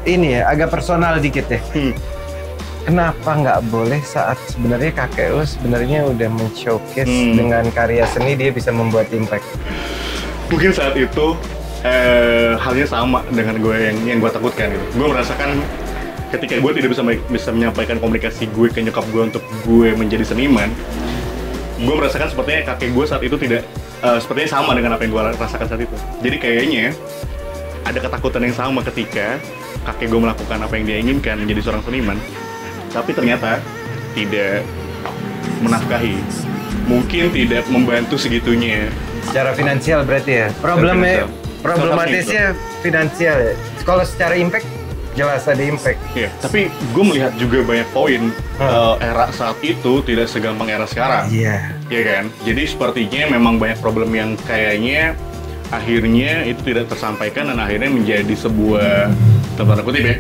ini ya, agak personal dikit ya. Kenapa nggak boleh saat sebenarnya kakek lo sebenarnya udah men-showcase dengan karya seni dia bisa membuat impact? Mungkin saat itu halnya sama dengan gue yang gue takutkan gitu. Gue merasakan ketika gue tidak bisa menyampaikan komunikasi gue ke nyokap gue untuk gue menjadi seniman, gue merasakan sepertinya kakek gue saat itu tidak sepertinya sama dengan apa yang gue rasakan saat itu. Jadi kayaknya ada ketakutan yang sama ketika kakek gue melakukan apa yang dia inginkan, menjadi seorang seniman, tapi ternyata tidak menafkahi, mungkin tidak membantu segitunya. Secara finansial berarti ya? Problematisnya finansial ya? Kalau secara impact, jelas ada impact. Iya, tapi gue melihat juga banyak poin era saat itu tidak segampang era sekarang. Iya. Iya kan? Jadi sepertinya memang banyak problem yang kayaknya akhirnya itu tidak tersampaikan dan akhirnya menjadi sebuah tanda kutip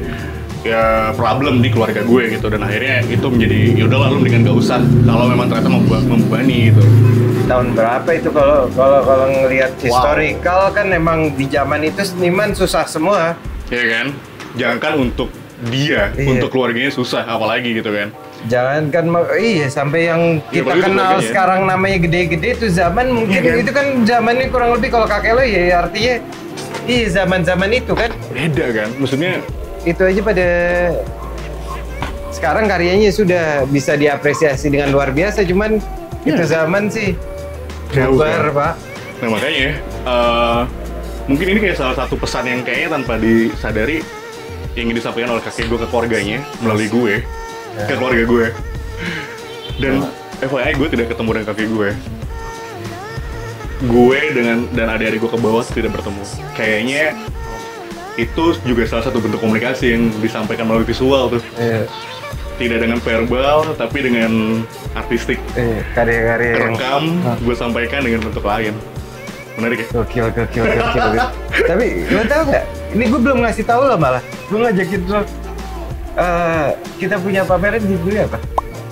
ya problem di keluarga gue gitu, dan akhirnya itu menjadi yaudahlah lu mendingan gak usah kalau memang ternyata membebani gitu. Tahun berapa itu kalau ngelihat historical kan emang di zaman itu seniman susah semua. Iya kan? Jangankan untuk dia, untuk keluarganya susah apalagi gitu kan. Jangankan sampai yang kita kenal sekarang namanya gede-gede itu zaman mungkin itu kan zamannya kurang lebih kalau kakek lo ya artinya zaman-zaman itu kan. Beda kan? Maksudnya itu aja pada sekarang karyanya sudah bisa diapresiasi dengan luar biasa, cuman itu zaman sih bubar, Pak. Nah makanya mungkin ini kayak salah satu pesan yang kayaknya tanpa disadari yang ingin disampaikan oleh kakek gue ke keluarganya melalui gue ke keluarga gue. Dan FYI gue tidak ketemu dengan kakek gue dan adik-adik gue ke bawah tidak bertemu. Kayaknya itu juga salah satu bentuk komunikasi yang disampaikan melalui visual tuh. Tidak dengan verbal, tapi dengan artistik. Karya-karya rekam, gue sampaikan dengan bentuk lain. Menarik ya? Gokil. Tapi lo tau nggak? Ini gue belum ngasih tahu lo malah. Gue ngajakin lo. Kita punya pameran judulnya apa?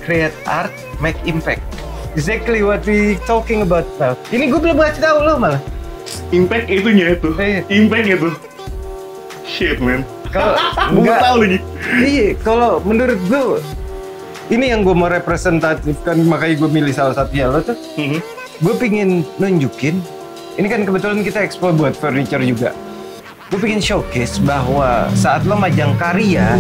Create Art, Make Impact. Exactly what we talking about now. Ini gue belum ngasih tahu lo malah. Impact itunya itu. Impact itu. Shit man. Kalau nggak tahu lagi. Iya, kalau menurut gue ini yang gue mau representatifkan, makanya gue milih salah satunya lo tuh. Gue pingin nunjukin. Ini kan kebetulan kita expo buat furniture juga. Gue pingin showcase bahwa saat lo majang karya,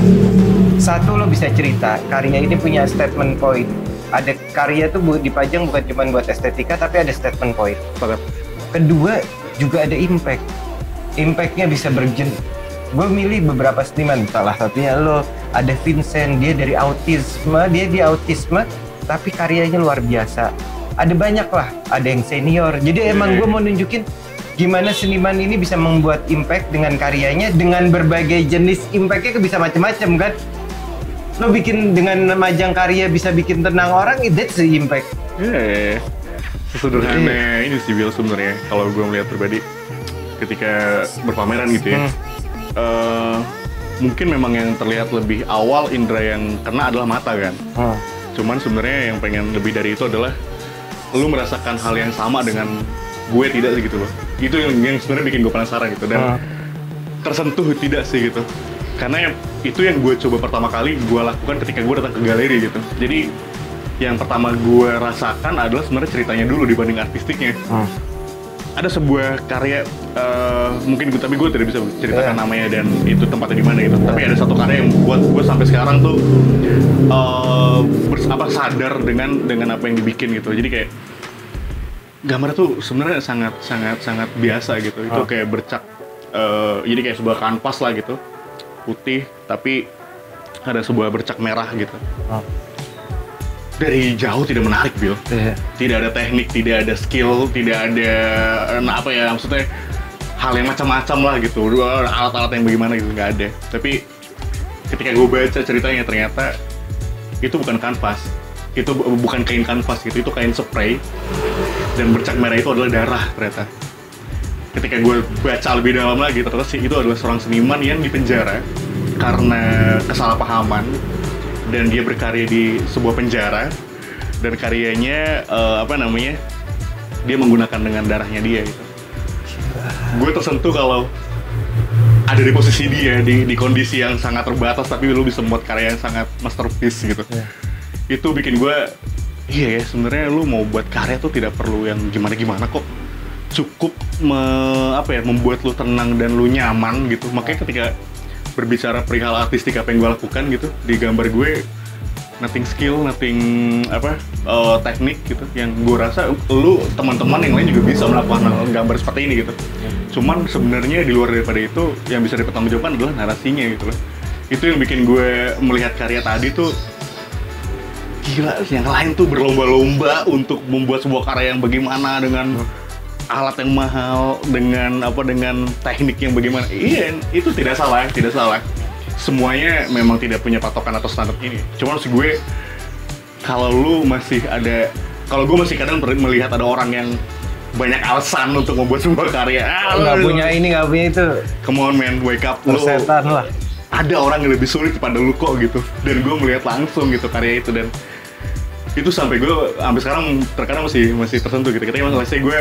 satu lo bisa cerita karya ini punya statement point. Ada karya tuh dipajang bukan cuma buat estetika, tapi ada statement point. Kedua juga ada impact. Impactnya bisa gue milih beberapa seniman, salah satunya lo, ada Vincent, dia dari autisme, tapi karyanya luar biasa. Ada banyak lah, ada yang senior. Jadi emang gue mau nunjukin gimana seniman ini bisa membuat impact dengan karyanya, dengan berbagai jenis impactnya bisa macam-macam kan. Lo bikin dengan majang karya bisa bikin tenang orang, that's the impact. Sesederhana ini sih Bill sebenarnya kalau gue melihat pribadi ketika berpameran gitu ya. Mungkin memang yang terlihat lebih awal indera yang kena adalah mata kan. Cuman sebenarnya yang pengen lebih dari itu adalah lu merasakan hal yang sama dengan gue tidak sih gitu loh. Itu yang sebenarnya bikin gue penasaran gitu, dan tersentuh tidak sih gitu. Karena itu yang gue coba pertama kali gue lakukan ketika gue datang ke galeri gitu. Jadi yang pertama gue rasakan adalah sebenarnya ceritanya dulu dibanding artistiknya. ada sebuah karya mungkin tapi gue tidak bisa ceritakan namanya dan itu tempatnya di mana gitu. Tapi ada satu karya yang buat gue sampai sekarang tuh sadar dengan apa yang dibikin gitu. Jadi kayak gambar tuh sebenarnya sangat biasa gitu. Itu kayak bercak, jadi kayak sebuah kanvas lah gitu, putih tapi ada sebuah bercak merah gitu. Dari jauh tidak menarik, Bill. Tidak ada teknik, tidak ada skill, tidak ada apa ya, maksudnya hal yang macam-macam lah gitu, alat-alat yang bagaimana gitu, nggak ada. Tapi ketika gue baca ceritanya ternyata itu bukan kanvas, itu bukan kain kanvas gitu, itu kain spray dan bercak merah itu adalah darah ternyata. Ketika gue baca lebih dalam lagi ternyata sih itu adalah seorang seniman yang dipenjara karena kesalahpahaman. Dan dia berkarya di sebuah penjara dan karyanya dia menggunakan dengan darahnya dia gitu. Gue tersentuh kalau ada di posisi dia di kondisi yang sangat terbatas tapi lu bisa membuat karya yang sangat masterpiece gitu. Itu bikin gue iya ya, sebenarnya lu mau buat karya tuh tidak perlu yang gimana-gimana kok. Cukup membuat lu tenang dan lu nyaman gitu. Makanya ketika berbicara perihal artistik apa yang gue lakukan gitu di gambar gue, nothing skill, nothing teknik gitu, yang gue rasa lu teman-teman yang lain juga bisa melakukan gambar seperti ini gitu. Cuman sebenarnya di luar daripada itu yang bisa dipertanggungjawabkan adalah narasinya gitu loh. Itu yang bikin gue melihat karya tadi tuh gila, yang lain tuh berlomba-lomba untuk membuat sebuah karya yang bagaimana dengan alat yang mahal, dengan teknik yang bagaimana. Iya, itu tidak salah. Semuanya memang tidak punya patokan atau standar ini. Cuma maksud gue, kalau gue masih kadang melihat ada orang yang banyak alasan untuk membuat sebuah karya. Nggak punya ini, nggak punya itu. Come on man, wake up. Setan lah. Ada orang yang lebih sulit daripada lu kok gitu. Dan gue melihat langsung gitu karya itu, dan itu sampai sekarang terkadang masih tersentuh gitu. Ketika selesai gue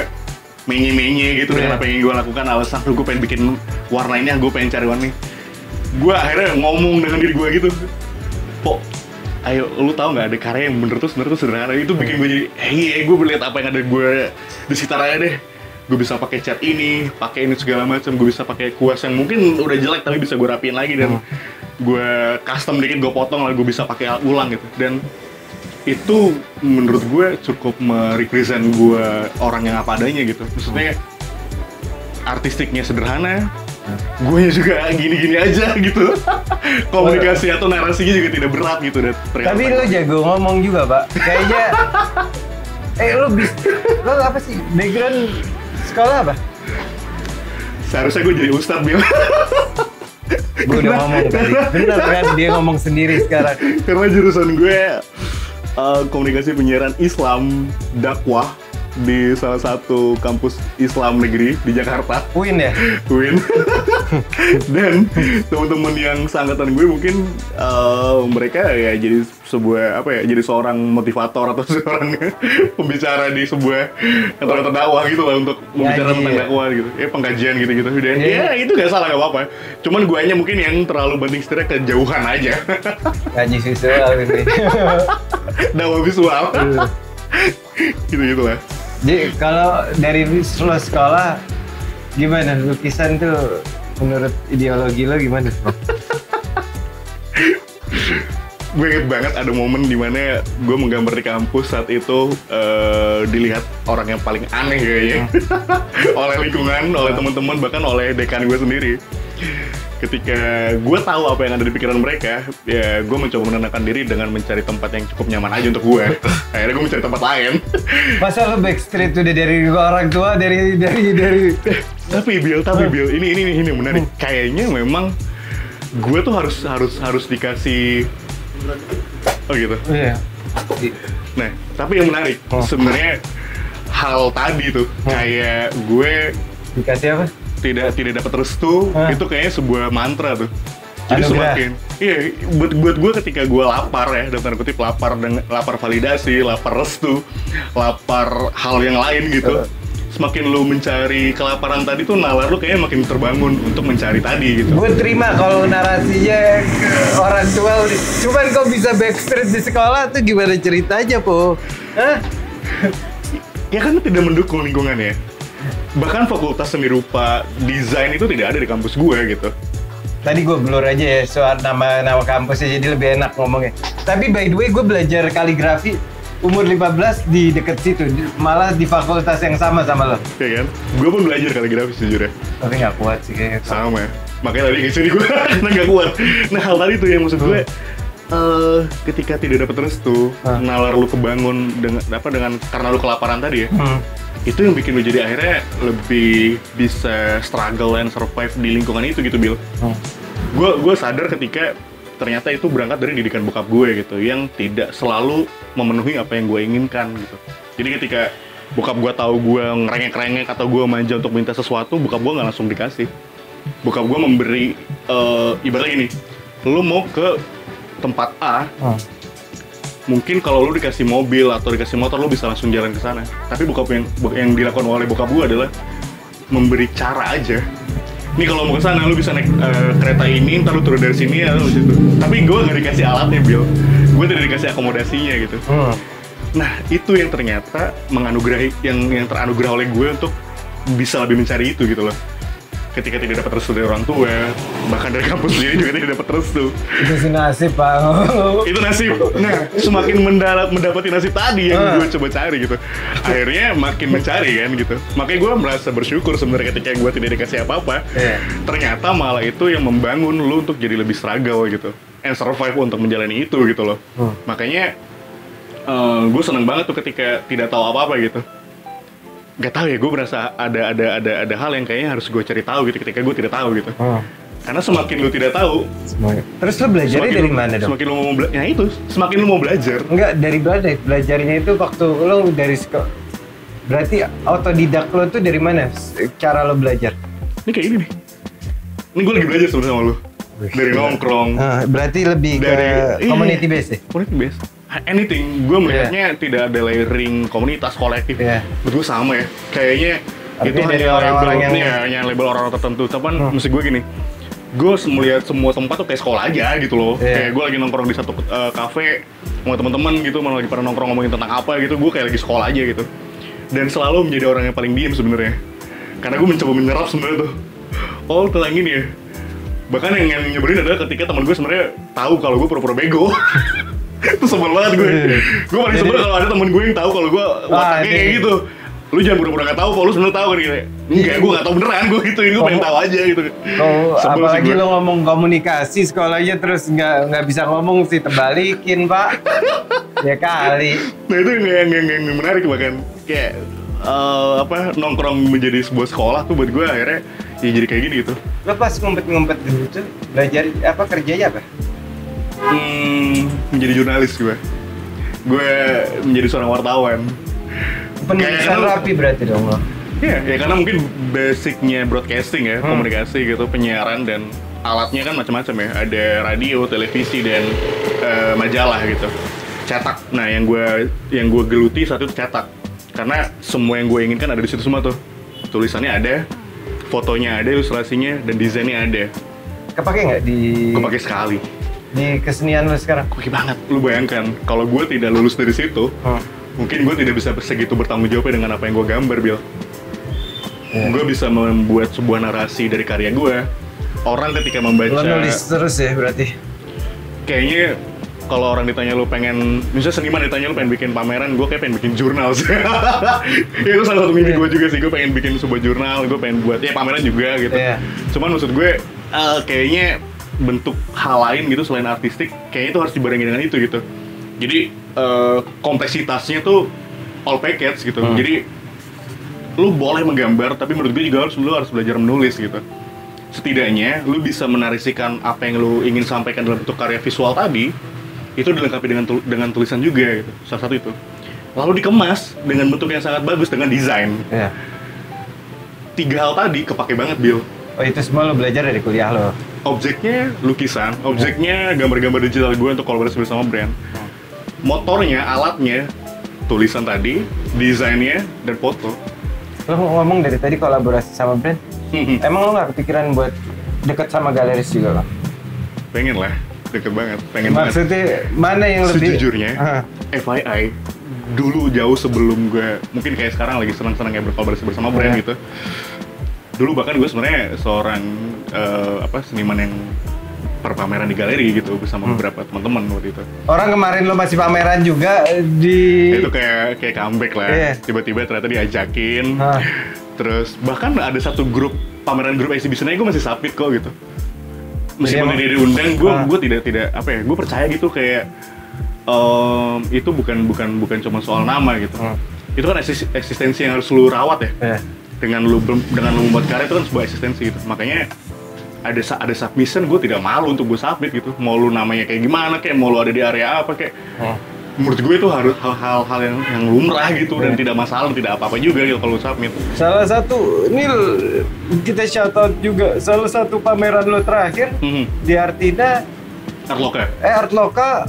menye-menye gitu dengan apa yang gue lakukan, alasan gue pengen bikin warna ini, gue pengen cari warna ini. Gue akhirnya ngomong dengan diri gue gitu, kok ayo lu tahu nggak ada karya yang bener tuh sebenarnya tuh sederhana. Itu bikin gue jadi gue melihat apa yang ada gue di sekitarnya deh. Gue bisa pakai cat ini, pakai ini segala macam. Gue bisa pakai kuas yang mungkin udah jelek tapi bisa gue rapiin lagi, dan gue custom dikit, gue potong lah, gue bisa pakai ulang gitu. Dan itu menurut gue cukup merepresent gue orang yang apa adanya gitu. Maksudnya artistiknya sederhana, gue juga gini-gini aja gitu. Komunikasi atau narasinya juga tidak berat gitu. Tapi lo jago ngomong juga, Pak. Kayaknya lo apa sih? Background sekolah apa? Seharusnya gue jadi ustadz, Bil. Gue udah ngomong tadi. Bener kan, dia ngomong sendiri sekarang. Karena jurusan gue komunikasi penyiaran Islam dakwah di salah satu kampus Islam negeri di Jakarta. UIN ya? UIN. Dan teman-teman yang seangkatan gue mungkin mereka ya jadi jadi seorang motivator atau seorang pembicara di sebuah kantor dakwah gitu lah, untuk membicarakan tentang dakwah gitu. Pengkajian gitu-gitu. Dan itu gak salah, gak apa-apa. Cuman gue mungkin yang terlalu banting setirnya kejauhan aja. Ngaji visual ini. Dakwah visual. Gitu-gitu lah. Jadi kalau dari lo sekolah, gimana lukisan tuh menurut ideologi lo gimana? Gue inget banget ada momen dimana gue menggambar di kampus saat itu, dilihat orang yang paling aneh kayaknya oleh lingkungan, oleh teman-teman, bahkan oleh dekan gue sendiri. Ketika gue tahu apa yang ada di pikiran mereka, ya gue mencoba menenangkan diri dengan mencari tempat yang cukup nyaman aja untuk gue. Akhirnya gue mencari tempat lain. Masa lo backstreet udah dari orang tua, dari Tapi Bill, ini menarik. Kayaknya memang gue tuh harus dikasih. Oh gitu. Iya. Nah, tapi yang menarik sebenarnya hal tadi tuh, kayak gue dikasih apa? Tidak dapat restu, itu kayaknya sebuah mantra tuh. Jadi semakin buat gue ketika gue lapar ya, dalam tanda kutip lapar validasi, lapar restu, lapar hal yang lain gitu. Semakin lu mencari kelaparan tadi tuh, nalar lu kayaknya makin terbangun untuk mencari tadi gitu. Gue terima kalau narasinya orang tua, cuman kok bisa backstreet di sekolah tuh gimana ceritanya, Po? Ya kan tidak mendukung lingkungan ya. Bahkan fakultas seni rupa desain itu tidak ada di kampus gue gitu. Tadi gue blur aja ya soal nama kampusnya, jadi lebih enak ngomongnya. Tapi by the way, gue belajar kaligrafi umur 15 di deket situ, malah di fakultas yang sama lo. Iya kan? Gue pun belajar kaligrafi sejujurnya. Tapi nggak kuat sih kayaknya. Sama ya. Makanya tadi kesini gue karena nggak kuat. Nah hal tadi tuh yang maksud gue, ketika tidak dapat restu, nalar lu kebangun dengan karena lu kelaparan tadi ya. Itu yang bikin lu jadi akhirnya lebih bisa struggle and survive di lingkungan itu gitu, Bill. Gue sadar ketika ternyata itu berangkat dari didikan bokap gue gitu, yang tidak selalu memenuhi apa yang gue inginkan gitu. Jadi ketika bokap gue tahu gue ngerengek-rengek atau gue manja untuk minta sesuatu, bokap gue nggak langsung dikasih. Bokap gue memberi, ibaratnya gini, lu mau ke tempat A, mungkin kalau lu dikasih mobil atau dikasih motor lu bisa langsung jalan ke sana. Tapi yang dilakukan oleh bokap gue adalah memberi cara aja. Nih kalau mau ke sana lu bisa naik kereta ini, ntar lu turun dari sini atau situ. Tapi gue nggak dikasih alatnya, Bill. Gue tidak dikasih akomodasinya gitu. Nah itu yang ternyata yang teranugerah oleh gue untuk bisa lebih mencari itu gitu loh. Ketika tidak dapat restu dari orang tua, bahkan dari kampus sendiri juga tidak dapat restu. Itu sih nasib, Pak. Itu nasib. Nah, semakin mendapati nasib tadi yang gue coba cari gitu. Akhirnya makin mencari kan gitu. Makanya gue merasa bersyukur sebenarnya ketika gue tidak dikasih apa-apa. Ternyata malah itu yang membangun lu untuk jadi lebih struggle gitu. And survive untuk menjalani itu gitu loh. Makanya gue seneng banget tuh ketika tidak tahu apa-apa gitu. Gak tahu ya, gue merasa ada hal yang kayaknya harus gue cari tahu gitu ketika gue tidak tahu gitu. Karena semakin lu tidak tahu, terus lu belajarnya dari mana dong? Semakin lu mau belajar, ya itu, semakin lu mau belajar. Enggak, dari mana? Belajarnya itu waktu lu dari sekolah. Berarti autodidak lo tuh dari mana? Cara lo belajar? Ini kayak ini nih. Ini gue lagi belajar sebenarnya sama lu. Dari nongkrong. Berarti lebih ke community based ya? Community based. Anything, gue melihatnya tidak ada layering komunitas kolektif. Menurut gue sama ya. Kayaknya itu hanya orang-orang yang label orang-orang tertentu. Tapi maksud gue gini, gue melihat semua tempat tuh kayak sekolah aja gitu loh. Kayak gue lagi nongkrong di satu kafe sama teman-teman gitu, malah lagi pada nongkrong ngomongin tentang apa gitu. Gue kayak lagi sekolah aja gitu. Dan selalu menjadi orang yang paling diem sebenarnya. Karena gue mencoba menyerap sebenarnya tuh. Oh, tentang ini ya. Bahkan yang nyebelin adalah ketika teman gue sebenarnya tahu kalau gue pura-pura bego. Itu sebel banget gue. Gue paling sebel kalau ada temen gue yang tahu kalau gue wataknya kayak gitu. Lu jangan pura-pura gak tahu, kalau lu sebenarnya tahu kan gitu. Enggak, gue gak tahu beneran, gue gituin, gue pengen tahu aja gitu. Apalagi lo ngomong komunikasi sekolahnya terus nggak bisa ngomong sih, terbalikin Pak. Ya kali. Nah itu yang menarik bahkan kayak nongkrong menjadi sebuah sekolah tuh buat gue akhirnya ya jadi kayak gini gitu. Lo pas ngumpet-ngumpet gitu belajar kerjanya apa? Menjadi jurnalis gue menjadi seorang wartawan. Penulisan rapi berarti dong lo. Iya, ya karena mungkin basicnya broadcasting ya, komunikasi gitu, penyiaran dan alatnya kan macam-macam ya. Ada radio, televisi dan majalah gitu. Cetak. Nah, yang gue geluti saat itu cetak. Karena semua yang gue inginkan ada di situ semua tuh. Tulisannya ada, fotonya ada, ilustrasinya dan desainnya ada. Kepake nggak di? Kepake sekali. Di kesenian lo sekarang? Kepake banget. Lu bayangkan, kalau gue tidak lulus dari situ, mungkin gue tidak bisa segitu bertanggung jawabnya dengan apa yang gue gambar, Bill. Gue bisa membuat sebuah narasi dari karya gue. Orang ketika membaca... Lo nulis terus ya berarti? Kayaknya kalau orang ditanya lu pengen... Misalnya seniman ditanya lu pengen bikin pameran, gue kayak pengen bikin jurnal sih. Ya itu salah satu mimpi gue juga sih. Gue pengen bikin sebuah jurnal, gue pengen buat ya pameran juga gitu. Cuman maksud gue kayaknya bentuk hal lain gitu selain artistik, kayaknya itu harus dibarengin dengan itu gitu. Jadi kompleksitasnya tuh all package gitu. Jadi lu boleh menggambar, tapi menurut gue juga lu harus belajar menulis gitu. Setidaknya lu bisa menarasikan apa yang lu ingin sampaikan dalam bentuk karya visual tadi, itu dilengkapi dengan tulisan juga gitu. Salah satu itu. Lalu dikemas dengan bentuk yang sangat bagus dengan desain. 3 hal tadi kepake banget, Bill. Oh, itu semua lo belajar dari kuliah lo? Objeknya lukisan, objeknya gambar-gambar digital gue untuk kolaborasi bersama brand. Motornya, alatnya, tulisan tadi, desainnya, dan foto. Lo ngomong dari tadi kolaborasi sama brand, emang lo nggak kepikiran buat deket sama galeris juga lo? Pengen lah, deket banget, pengen maksudnya, banget. Maksudnya mana yang lebih? Sejujurnya, FYI, dulu jauh sebelum gue mungkin kayak sekarang lagi senang-senang kayak berkolaborasi bersama brand gitu. Dulu bahkan gue sebenarnya seorang seniman yang perpameran di galeri gitu bersama beberapa teman-teman waktu itu. Orang kemarin lo masih pameran juga di... Itu kayak comeback lah. Tiba-tiba ternyata diajakin. Terus bahkan ada satu pameran grup exhibition-nya gue masih submit kok gitu. Meskipun dia diundang, gue tidak apa ya, gue percaya gitu kayak itu bukan cuma soal nama gitu. Itu kan eksistensi yang harus lu rawat ya. Dengan lu membuat karya itu kan sebuah eksistensi gitu. Makanya ada submission, gue tidak malu untuk gue submit gitu. Mau lu namanya kayak gimana, kayak mau lu ada di area apa kayak. Menurut gue itu harus hal-hal yang lumrah gitu dan tidak masalah, tidak apa-apa juga gitu kalau submit. Salah satu, ini kita shout out juga, salah satu pameran lo terakhir di Artina. Artloka,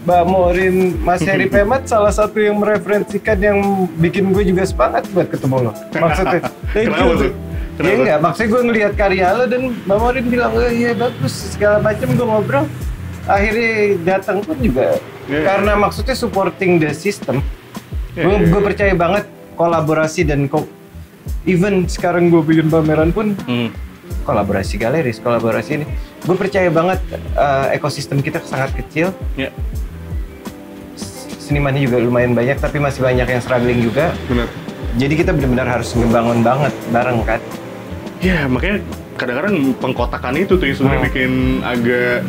Mbak Morin, Mas Heri Pemat, salah satu yang mereferensikan yang bikin gue juga semangat buat ketemu lo. Maksudnya, kenapa tuh? Iya enggak, maksudnya gue ngelihat karya lo dan Mbak Morin bilang, oh iya bagus, segala macam gue ngobrol. Akhirnya datang pun juga karena maksudnya supporting the system. Gue percaya banget kolaborasi dan even sekarang gue bikin pameran pun kolaborasi galeris, kolaborasi ini. Gue percaya banget ekosistem kita sangat kecil. Senimannya juga lumayan banyak, tapi masih banyak yang struggling juga. Benar. Jadi kita benar-benar harus ngebangun banget bareng kan. Ya makanya kadang-kadang pengkotakan itu tuh yang sebenarnya bikin agak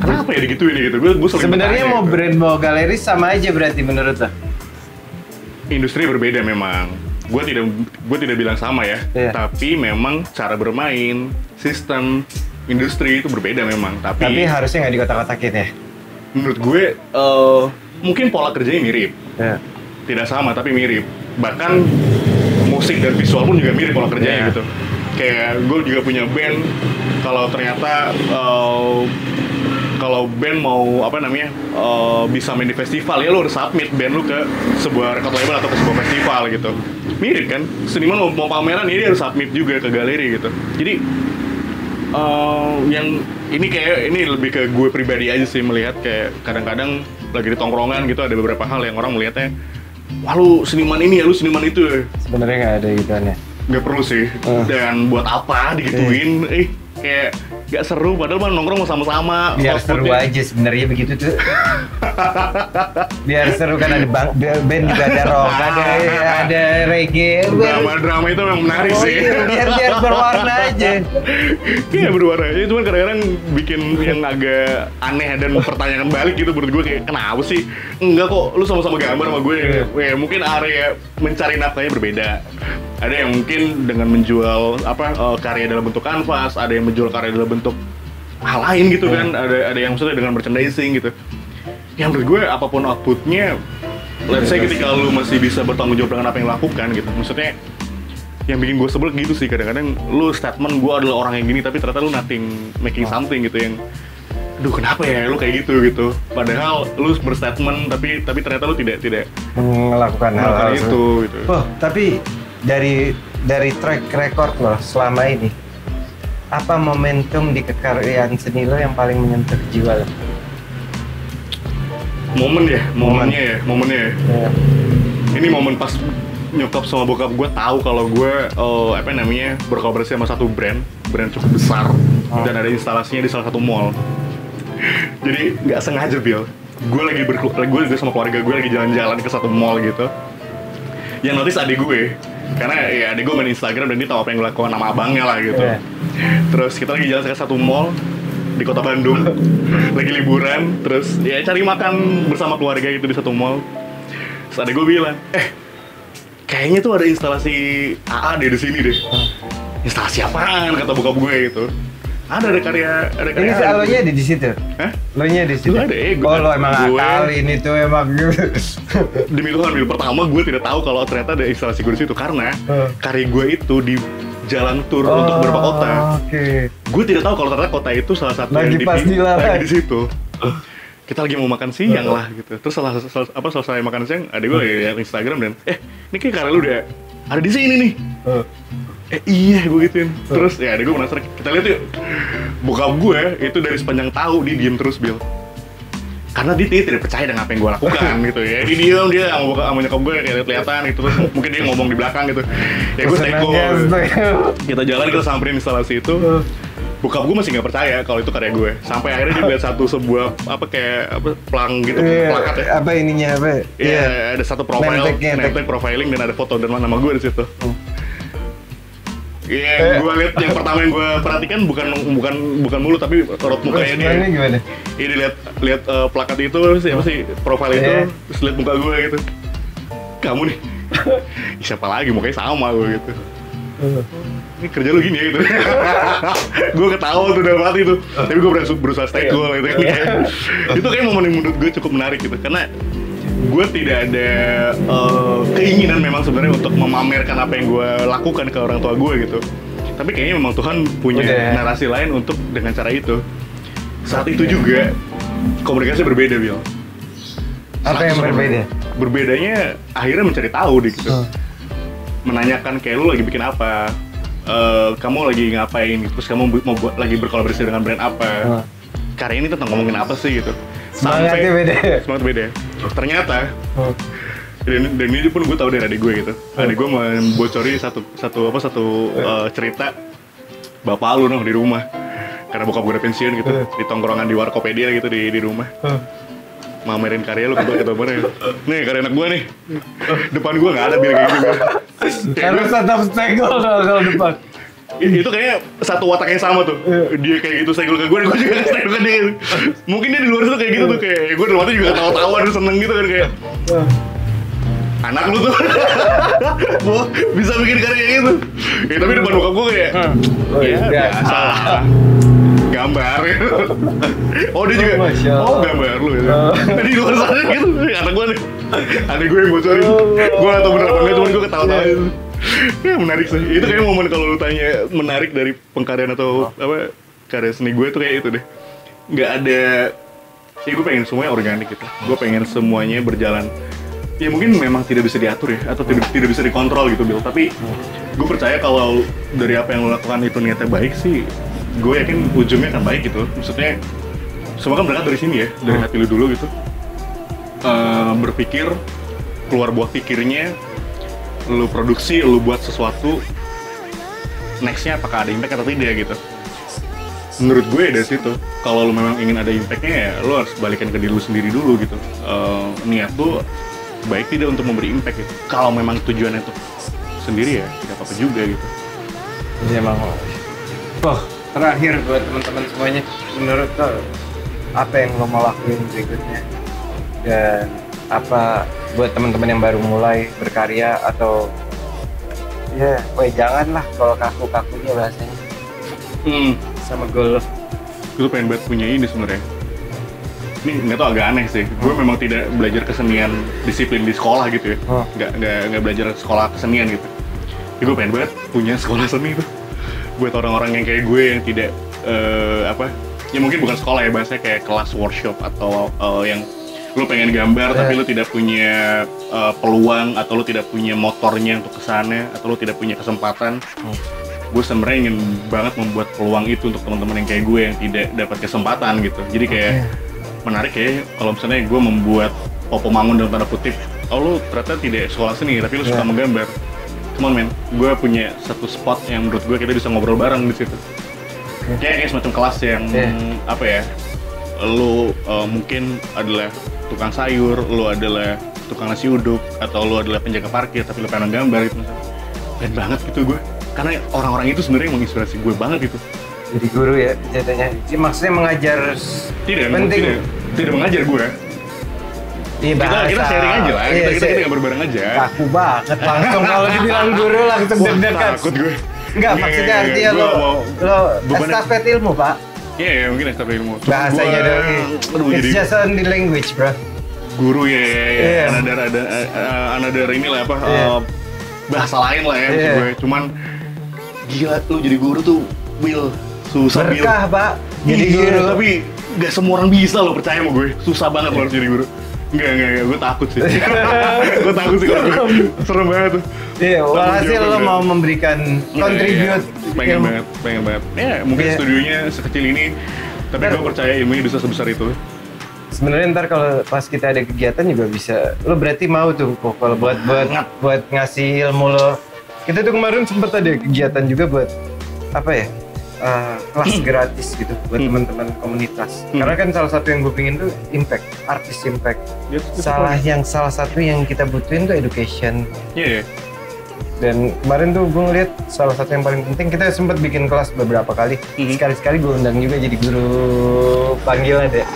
kenapa ya digituin gitu? Gue sebenarnya mau gitu. Brand mau galeri sama aja berarti menurut lo? Industri berbeda memang. Gue tidak bilang sama ya. Tapi memang cara bermain, sistem, industri itu berbeda memang. Tapi harusnya nggak dikotak-kotakin ya? Menurut gue mungkin pola kerjanya mirip. Tidak sama tapi mirip. Bahkan musik dan visual pun juga mirip pola kerjanya gitu. Kayak gue juga punya band. Kalau ternyata kalau band mau bisa main di festival ya lo harus submit band lu ke sebuah record label atau ke sebuah festival gitu. Mirip kan, seniman mau pameran ini harus submit juga ke galeri gitu. Jadi yang ini lebih ke gue pribadi aja sih melihat kayak kadang-kadang lagi di tongkrongan gitu ada beberapa hal yang orang melihatnya, wah lu seniman ini ya, lu seniman itu ya. Sebenarnya nggak ada gituannya. Nggak perlu sih. Dan buat apa digituin? Kayak gak seru, padahal mah nongkrong sama-sama. Biar seru aja sebenarnya begitu tuh. Biar seru kan ada band juga ada rock, ada reggae. Drama itu memang menarik sih. Biar berwarna aja. Iya berwarna. Ya, cuman kadang-kadang bikin yang agak aneh dan mempertanyakan balik gitu menurut gue kayak kenapa sih? Enggak kok, lu sama-sama gambar sama gue. Ya, mungkin area mencari nafkahnya berbeda. Ada yang mungkin dengan menjual karya dalam bentuk kanvas, ada yang menjual karya dalam bentuk hal lain gitu kan, ada yang maksudnya dengan merchandising gitu. Yang menurut gue apapun outputnya, let's say ketika lu masih bisa bertanggung jawab dengan apa yang lu lakukan gitu. Maksudnya yang bikin gue sebel gitu sih kadang-kadang lu statement gue adalah orang yang gini tapi ternyata lu making something gitu yang aduh kenapa ya lu kayak gitu. Padahal lu berstatement tapi ternyata lu tidak melakukan hal itu gitu. Oh, tapi dari track record lo selama ini, apa momentum di kekaryaan seni lo yang paling menyentuh jiwa lo? Momennya ya. Ini momen pas nyokap sama bokap gue tahu kalau gue berkolaborasi sama satu brand cukup besar dan ada instalasinya di salah satu mall. Jadi nggak sengaja Bill, gue juga sama keluarga gue lagi jalan-jalan ke satu mall gitu. Yang notice adik gue, karena ya adik gue main Instagram dan dia tahu apa yang gue lakukan sama abangnya lah gitu. Terus kita lagi jalan ke satu mall di kota Bandung, lagi liburan, terus ya cari makan bersama keluarga gitu di satu mall. Terus adik gue bilang, kayaknya tuh ada instalasi AA di sini deh. Instalasi apaan kata bokap gue gitu. Ada karya. Ini lo nya ada di situ? Hah? Lo nya di situ? Ada, lo emang akal ini tuh emang demi Tuhan, pertama gue tidak tahu kalau ternyata ada instalasi gue di situ karena karya gue itu di jalan tur untuk beberapa kota. Gue tidak tahu kalau ternyata kota itu salah satu lagi yang lagi di situ. Kita lagi mau makan siang lah gitu. Terus selesai makan siang, adik gue lihat Instagram dan ini kayak karya lu udah ada di sini nih. Iya gue gituin. Terus ya adek gue penasaran, kita lihat yuk. Bokap gue itu dari sepanjang tahu dia diem terus Bill. karena dia tidak percaya dengan apa yang gue lakukan gitu ya. Dia diam, dia sama nyokap gue kayak kelihatan gitu, terus mungkin dia ngomong di belakang gitu. Ya gue teko. Kita jalan, kita samperin instalasi itu. Bokap gue masih nggak percaya kalau itu karya gue. Sampai akhirnya dia lihat sebuah pelang gitu, plakat ya. Apa ininya apa? Iya, ada satu profile, name profiling dan ada foto dan nama gue di situ. Iya, gue lihat yang pertama yang gue perhatikan bukan mulut tapi raut mukanya dia. Gimana? Ini lihat plakat itu siapa sih profile itu, terus lihat muka gue gitu. Kamu nih, siapa lagi mukanya sama gue gitu. Ini kerja lu gini ya gitu. Gue ketawa tuh dalam hati tuh, tapi gue berusaha stay cool gitu. Itu kayak momen yang menurut gue cukup menarik gitu, karena gue tidak ada keinginan memang sebenarnya untuk memamerkan apa yang gue lakukan ke orang tua gue gitu. Tapi kayaknya memang Tuhan punya narasi lain untuk dengan cara itu. Saat itu juga komunikasi berbeda, Bill. Apa yang berbeda? Berbedanya akhirnya mencari tahu deh gitu. Menanyakan kayak lu lagi bikin apa, kamu lagi ngapain, terus kamu mau lagi berkolaborasi dengan brand apa, karya ini tentang ngomongin apa sih gitu. Semangatnya beda. Semangat beda. Ternyata dan ini pun gue tahu dari adik gue gitu. Adik gue membocori satu cerita bapak lu di rumah. Karena bokap gue udah pensiun gitu, di tongkrongan di Warkopedia gitu di rumah. Mamerin karya lu ke temen-temennya. Nih karya anak gue nih. Depan gue nggak ada biar kayak gitu. Karena tetap segel kalau depan. Itu kayaknya satu watak yang sama tuh. Dia kayak gitu segel ke gue juga segel ke dia. Mungkin dia di luar situ kayak gitu tuh, kayak gue di luar situ juga tawa-tawa dan seneng gitu kan kayak. Anak lu tuh bisa bikin karya kayak gitu. Ya tapi depan bokap gue kayak ya biasa gambar. Oh dia juga, gambar lu ya. Di luar sana gitu, anak gue nih. Adik gue yang bocorin. Gue gak tau bener apa enggak, cuman gue ketawa-tawa gitu. Ya menarik sih. Itu kayak momen kalau lu tanya menarik dari pengkaryaan atau karya seni gue tuh kayak itu deh. Nggak ada, ya gue pengen semuanya organik gitu. Gue pengen semuanya berjalan. Ya mungkin memang tidak bisa diatur ya, atau tidak bisa dikontrol gitu Bill. Tapi gue percaya kalau dari apa yang lo lakukan itu niatnya baik sih, gue yakin ujungnya akan baik gitu. Maksudnya semua kan berangkat dari sini ya, dari hati lu dulu gitu. Berpikir, keluar buah pikirnya, lu produksi, lu buat sesuatu, nextnya apakah ada impact atau tidak gitu. Menurut gue dari situ, kalau lu memang ingin ada impactnya ya lu harus balikan ke diri lu sendiri dulu gitu. Niat lu baik tidak untuk memberi impact gitu. Kalau memang tujuannya untuk sendiri ya tidak apa-apa juga gitu. Jadi emang terakhir buat teman-teman semuanya, menurut lo apa yang lo mau lakuin berikutnya? Dan apa buat teman-teman yang baru mulai berkarya atau janganlah kalau kaku-kakunya bahasanya. Sama goal lo. Gue pengen banget punya ini sebenarnya. Ini nggak tau, agak aneh sih. Gue memang tidak belajar kesenian disiplin di sekolah gitu ya. Nggak belajar sekolah kesenian gitu. Tapi gue pengen banget punya sekolah seni tuh. Buat orang-orang yang kayak gue yang tidak ya mungkin bukan sekolah ya, bahasanya kayak kelas workshop atau yang lu pengen gambar tapi lu tidak punya peluang atau lu tidak punya motornya untuk kesana atau lu tidak punya kesempatan. Gue sebenarnya ingin banget membuat peluang itu untuk teman-teman yang kayak gue yang tidak dapat kesempatan gitu. Jadi kayak menarik ya kalau misalnya gue membuat Popo Mangun dalam tanda kutip, lu ternyata tidak sekolah seni tapi lu suka menggambar. Come on man, gue punya satu spot yang menurut gue kita bisa ngobrol bareng di situ. Kayak semacam kelas yang lu mungkin adalah tukang sayur, lu adalah tukang nasi uduk, atau lu adalah penjaga parkir tapi lu pengen gambar gitu misalnya. Keren banget gitu gue, karena orang-orang itu sebenarnya menginspirasi gue banget gitu. Jadi guru ya jadinya, maksudnya mengajar penting. Tidak mengajar gue. Kita sharing aja lah, kita gambar bareng aja. Kaku banget langsung kalau dibilang guru langsung deg-degan. Takut gue. Enggak, maksudnya artinya lo estafet ilmu, Pak. Iya, mungkin estafet ilmu. Bahasanya dong. It's just only language, bro. Guru ya. Another inilah bahasa lain lah ya maksud gue. Cuman gila lu jadi guru tuh, Will, susah Will. Berkah, Pak. Jadi guru tapi gak semua orang bisa lo, percaya sama gue. Susah banget lo harus jadi guru. Enggak, gue takut sih. Gue takut sih kalau serem banget tuh. Iya, walhasil lo mau memberikan contribute. Pengen banget. Ya, mungkin studionya sekecil ini, tapi gue percaya ilmunya bisa sebesar itu. sebenarnya ntar kalau pas kita ada kegiatan juga bisa. Lo berarti mau tuh kok kalau buat ngasih ilmu lo. Kita tuh kemarin sempet ada kegiatan juga buat apa ya? Kelas gratis gitu buat teman-teman komunitas. Karena kan salah satu yang gue pingin tuh impact, artis impact. Salah satu yang kita butuhin tuh education. Iya. Dan kemarin tuh gue ngeliat salah satu yang paling penting, kita sempat bikin kelas beberapa kali. Sekali-sekali gue undang juga jadi guru panggilan deh.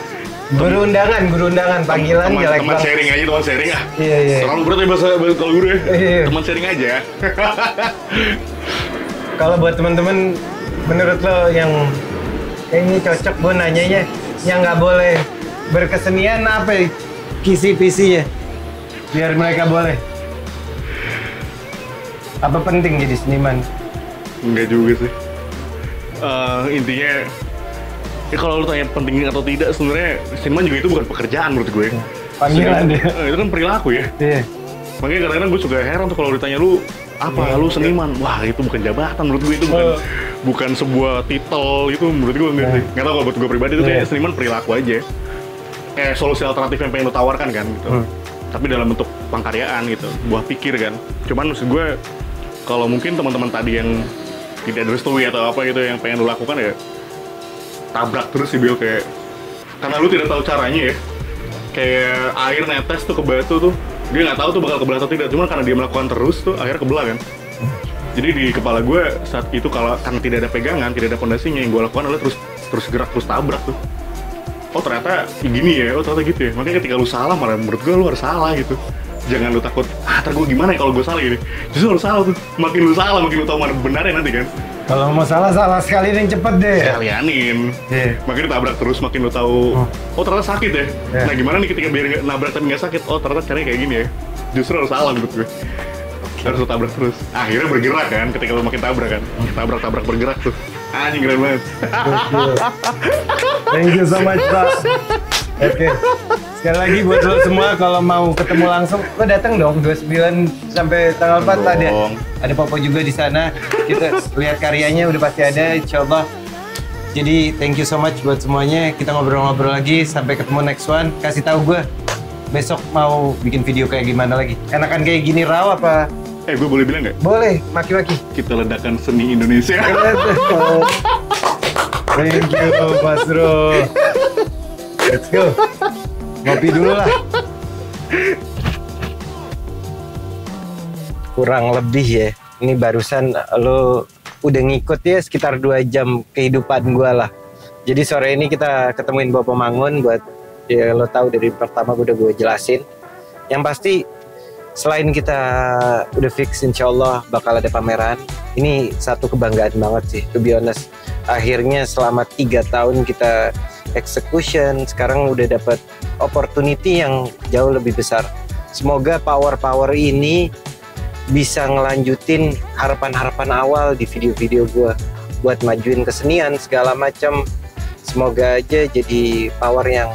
Guru undangan panggilan jelek teman banget. sharing aja, teman sharing ah. Iya. Terlalu berat ya bahasa kalau guru ya. Iya. Teman sharing aja. Kalau buat teman-teman, menurut lo yang ini cocok, gue nanyanya yang nggak boleh berkesenian apa ya? Kisi-pisinya biar mereka boleh. Apa penting jadi seniman? Enggak juga sih. Intinya ya kalau lu tanya penting atau tidak, sebenarnya seniman juga itu bukan pekerjaan menurut gue. Panggilan deh. Itu kan perilaku ya. Iya. Makanya kadang-kadang gue suka heran tuh kalau ditanya lu apa, lu seniman. Wah, itu bukan jabatan menurut gue, itu bukan sebuah titel gitu menurut gue enggak sih. Enggak tahu kalau buat gue pribadi itu kayak seniman perilaku aja. Kayak solusi alternatif yang pengen lu tawarkan kan gitu. Tapi dalam bentuk pengkaryaan gitu, buah pikir kan. Cuman maksud gue kalau mungkin teman-teman tadi yang tidak direstui atau apa gitu yang pengen lu lakukan ya tabrak terus sih Bill, kayak karena lu tidak tahu caranya ya. Kayak air netes tuh ke batu tuh, dia nggak tahu tuh bakal kebelah atau tidak, cuman karena dia melakukan terus tuh akhirnya kebelah kan. Jadi di kepala gue saat itu karena tidak ada pegangan, tidak ada fondasinya, yang gue lakukan adalah terus gerak, terus tabrak tuh. Oh ternyata gini ya, oh ternyata gitu ya. Makanya ketika lu salah, malah menurut gue lu harus salah gitu. Jangan lu takut, ntar gue gimana ya kalau gue salah gini. Justru harus salah tuh, makin lu salah, makin lu tahu mana benarnya nanti kan. Kalau mau salah sekali yang cepet deh. Sekalianin. Makin ditabrak terus, makin lu tahu. Oh ternyata sakit ya. Nah gimana nih ketika biar nabrak tapi nggak sakit? Oh ternyata caranya kayak gini ya. Justru harus salah menurut gue. Harus lu tabrak terus. Akhirnya bergerak kan, ketika lu makin tabrak kan. Tabrak bergerak tuh. Anjing keren banget. Thank you so much Pak. Oke. Sekali lagi buat lo semua, kalau mau ketemu langsung, lo datang dong 29 sampai tanggal 4 ada Popo juga di sana. Kita lihat karyanya udah pasti ada, insyaallah. Jadi thank you so much buat semuanya. Kita ngobrol-ngobrol lagi, sampai ketemu next one. Kasih tahu gue besok mau bikin video kayak gimana lagi. Enakan kayak gini raw apa? Gue boleh bilang nggak? Boleh, maki-maki. Kita ledakan seni Indonesia. Thank you Mas Bro. Let's go. Ngopi dulu lah. Kurang lebih ya, ini barusan lo udah ngikut ya sekitar 2 jam kehidupan gue lah. Jadi sore ini kita ketemuin Bapak Mangun buat ya lo tahu dari pertama gue jelasin. Yang pasti selain kita udah fix insyaallah bakal ada pameran, ini satu kebanggaan banget sih, to be honest. Akhirnya selama 3 tahun kita execution, sekarang udah dapat opportunity yang jauh lebih besar. Semoga power ini bisa ngelanjutin harapan-harapan awal di video-video gue buat majuin kesenian segala macam. Semoga aja jadi power yang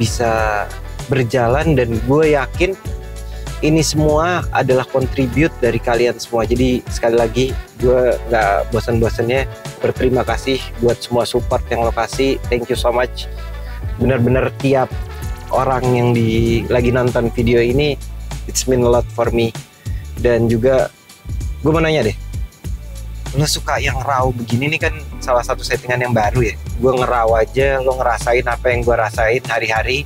bisa berjalan, dan gue yakin ini semua adalah contribute dari kalian semua. Jadi sekali lagi gue nggak bosan-bosannya berterima kasih buat semua support yang lo kasih. Thank you so much. Bener-bener tiap orang yang lagi nonton video ini, it's mean a lot for me. Dan juga gue mau nanya deh, lo suka yang raw begini nih kan salah satu settingan yang baru ya. Gue ngeraw aja, lo ngerasain apa yang gue rasain hari-hari,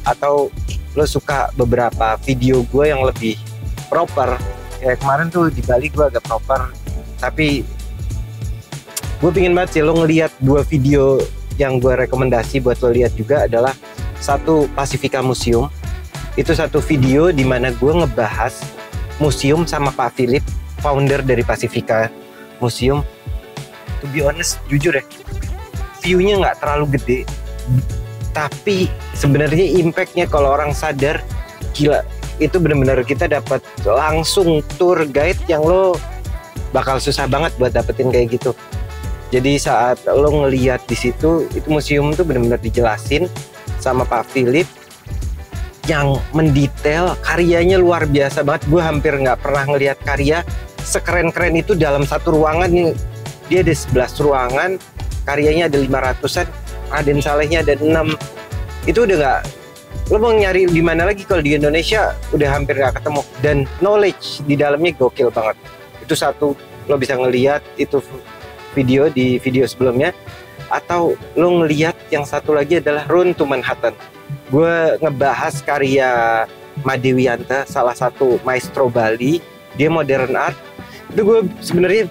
atau lo suka beberapa video gue yang lebih proper? Kayak kemarin tuh di Bali gue agak proper, tapi gue pingin banget sih lo ngeliat 2 video yang gue rekomendasi buat lo lihat juga. Adalah satu, Pasifika Museum. Itu satu video dimana gue ngebahas museum sama Pak Philip, founder dari Pasifika Museum. To be honest, jujur ya, view-nya nggak terlalu gede, tapi sebenarnya impactnya kalau orang sadar, gila, itu benar-benar kita dapat langsung tour guide yang lo bakal susah banget buat dapetin kayak gitu. Jadi saat lo ngeliat di situ, itu museum tuh benar-benar dijelasin sama Pak Philip yang mendetail, karyanya luar biasa banget. Gue hampir nggak pernah ngelihat karya sekeren-keren itu dalam satu ruangan. Nih dia ada 11 ruangan, karyanya ada 500-an, Raden Salehnya ada 6. itu udah nggak, lo mau nyari di mana lagi kalau di Indonesia udah hampir nggak ketemu. Dan knowledge di dalamnya gokil banget. Itu satu, lo bisa ngeliat itu video di video sebelumnya, atau lo ngeliat yang satu lagi adalah Run to Manhattan. Gue ngebahas karya Madewianta, salah satu maestro Bali, dia modern art. Itu gue sebenarnya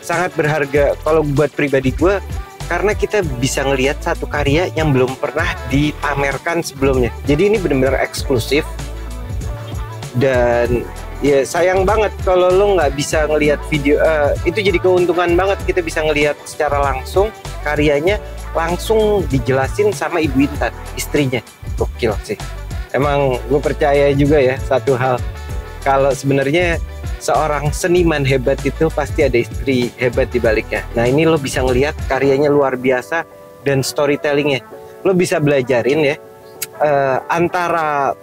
sangat berharga kalau buat pribadi gue, karena kita bisa ngelihat satu karya yang belum pernah dipamerkan sebelumnya. Jadi ini benar-benar eksklusif. Dan ya sayang banget kalau lo nggak bisa ngelihat video. Itu jadi keuntungan banget, kita bisa ngelihat secara langsung karyanya, langsung dijelasin sama Ibu Intan, istrinya. Gokil sih. Emang gue percaya juga ya satu hal, kalau sebenarnya seorang seniman hebat itu pasti ada istri hebat di baliknya. Nah ini lo bisa ngelihat karyanya luar biasa, dan storytellingnya lo bisa belajarin ya, antara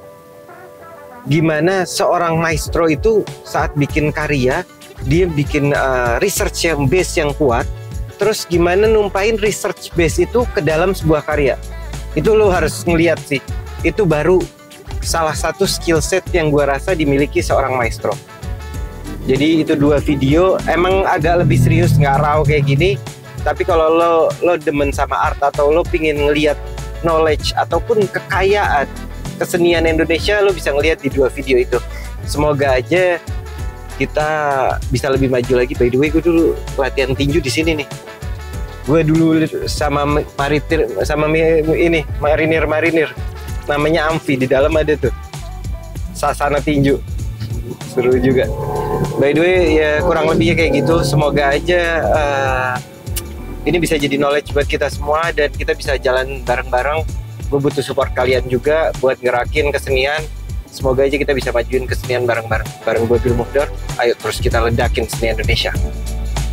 gimana seorang maestro itu saat bikin karya, dia bikin research yang base yang kuat, terus gimana numpain research base itu ke dalam sebuah karya. Itu lo harus ngelihat sih, itu baru salah satu skill set yang gue rasa dimiliki seorang maestro. Jadi itu 2 video emang agak lebih serius, nggak raw kayak gini. Tapi kalau lo demen sama art, atau lo pingin ngelihat knowledge ataupun kekayaan kesenian Indonesia, lo bisa ngelihat di 2 video itu. Semoga aja kita bisa lebih maju lagi. By the way, gue dulu latihan tinju di sini nih. Gue dulu sama marinir. Namanya Amfi, di dalam ada tuh sasana tinju. Seru juga. By the way, ya kurang lebihnya kayak gitu. Semoga aja ini bisa jadi knowledge buat kita semua, dan kita bisa jalan bareng-bareng. Gue butuh support kalian juga buat gerakin kesenian. Semoga aja kita bisa majuin kesenian bareng-bareng. Bareng gue Bill Muhdor, ayo terus kita ledakin seni Indonesia.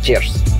Cheers.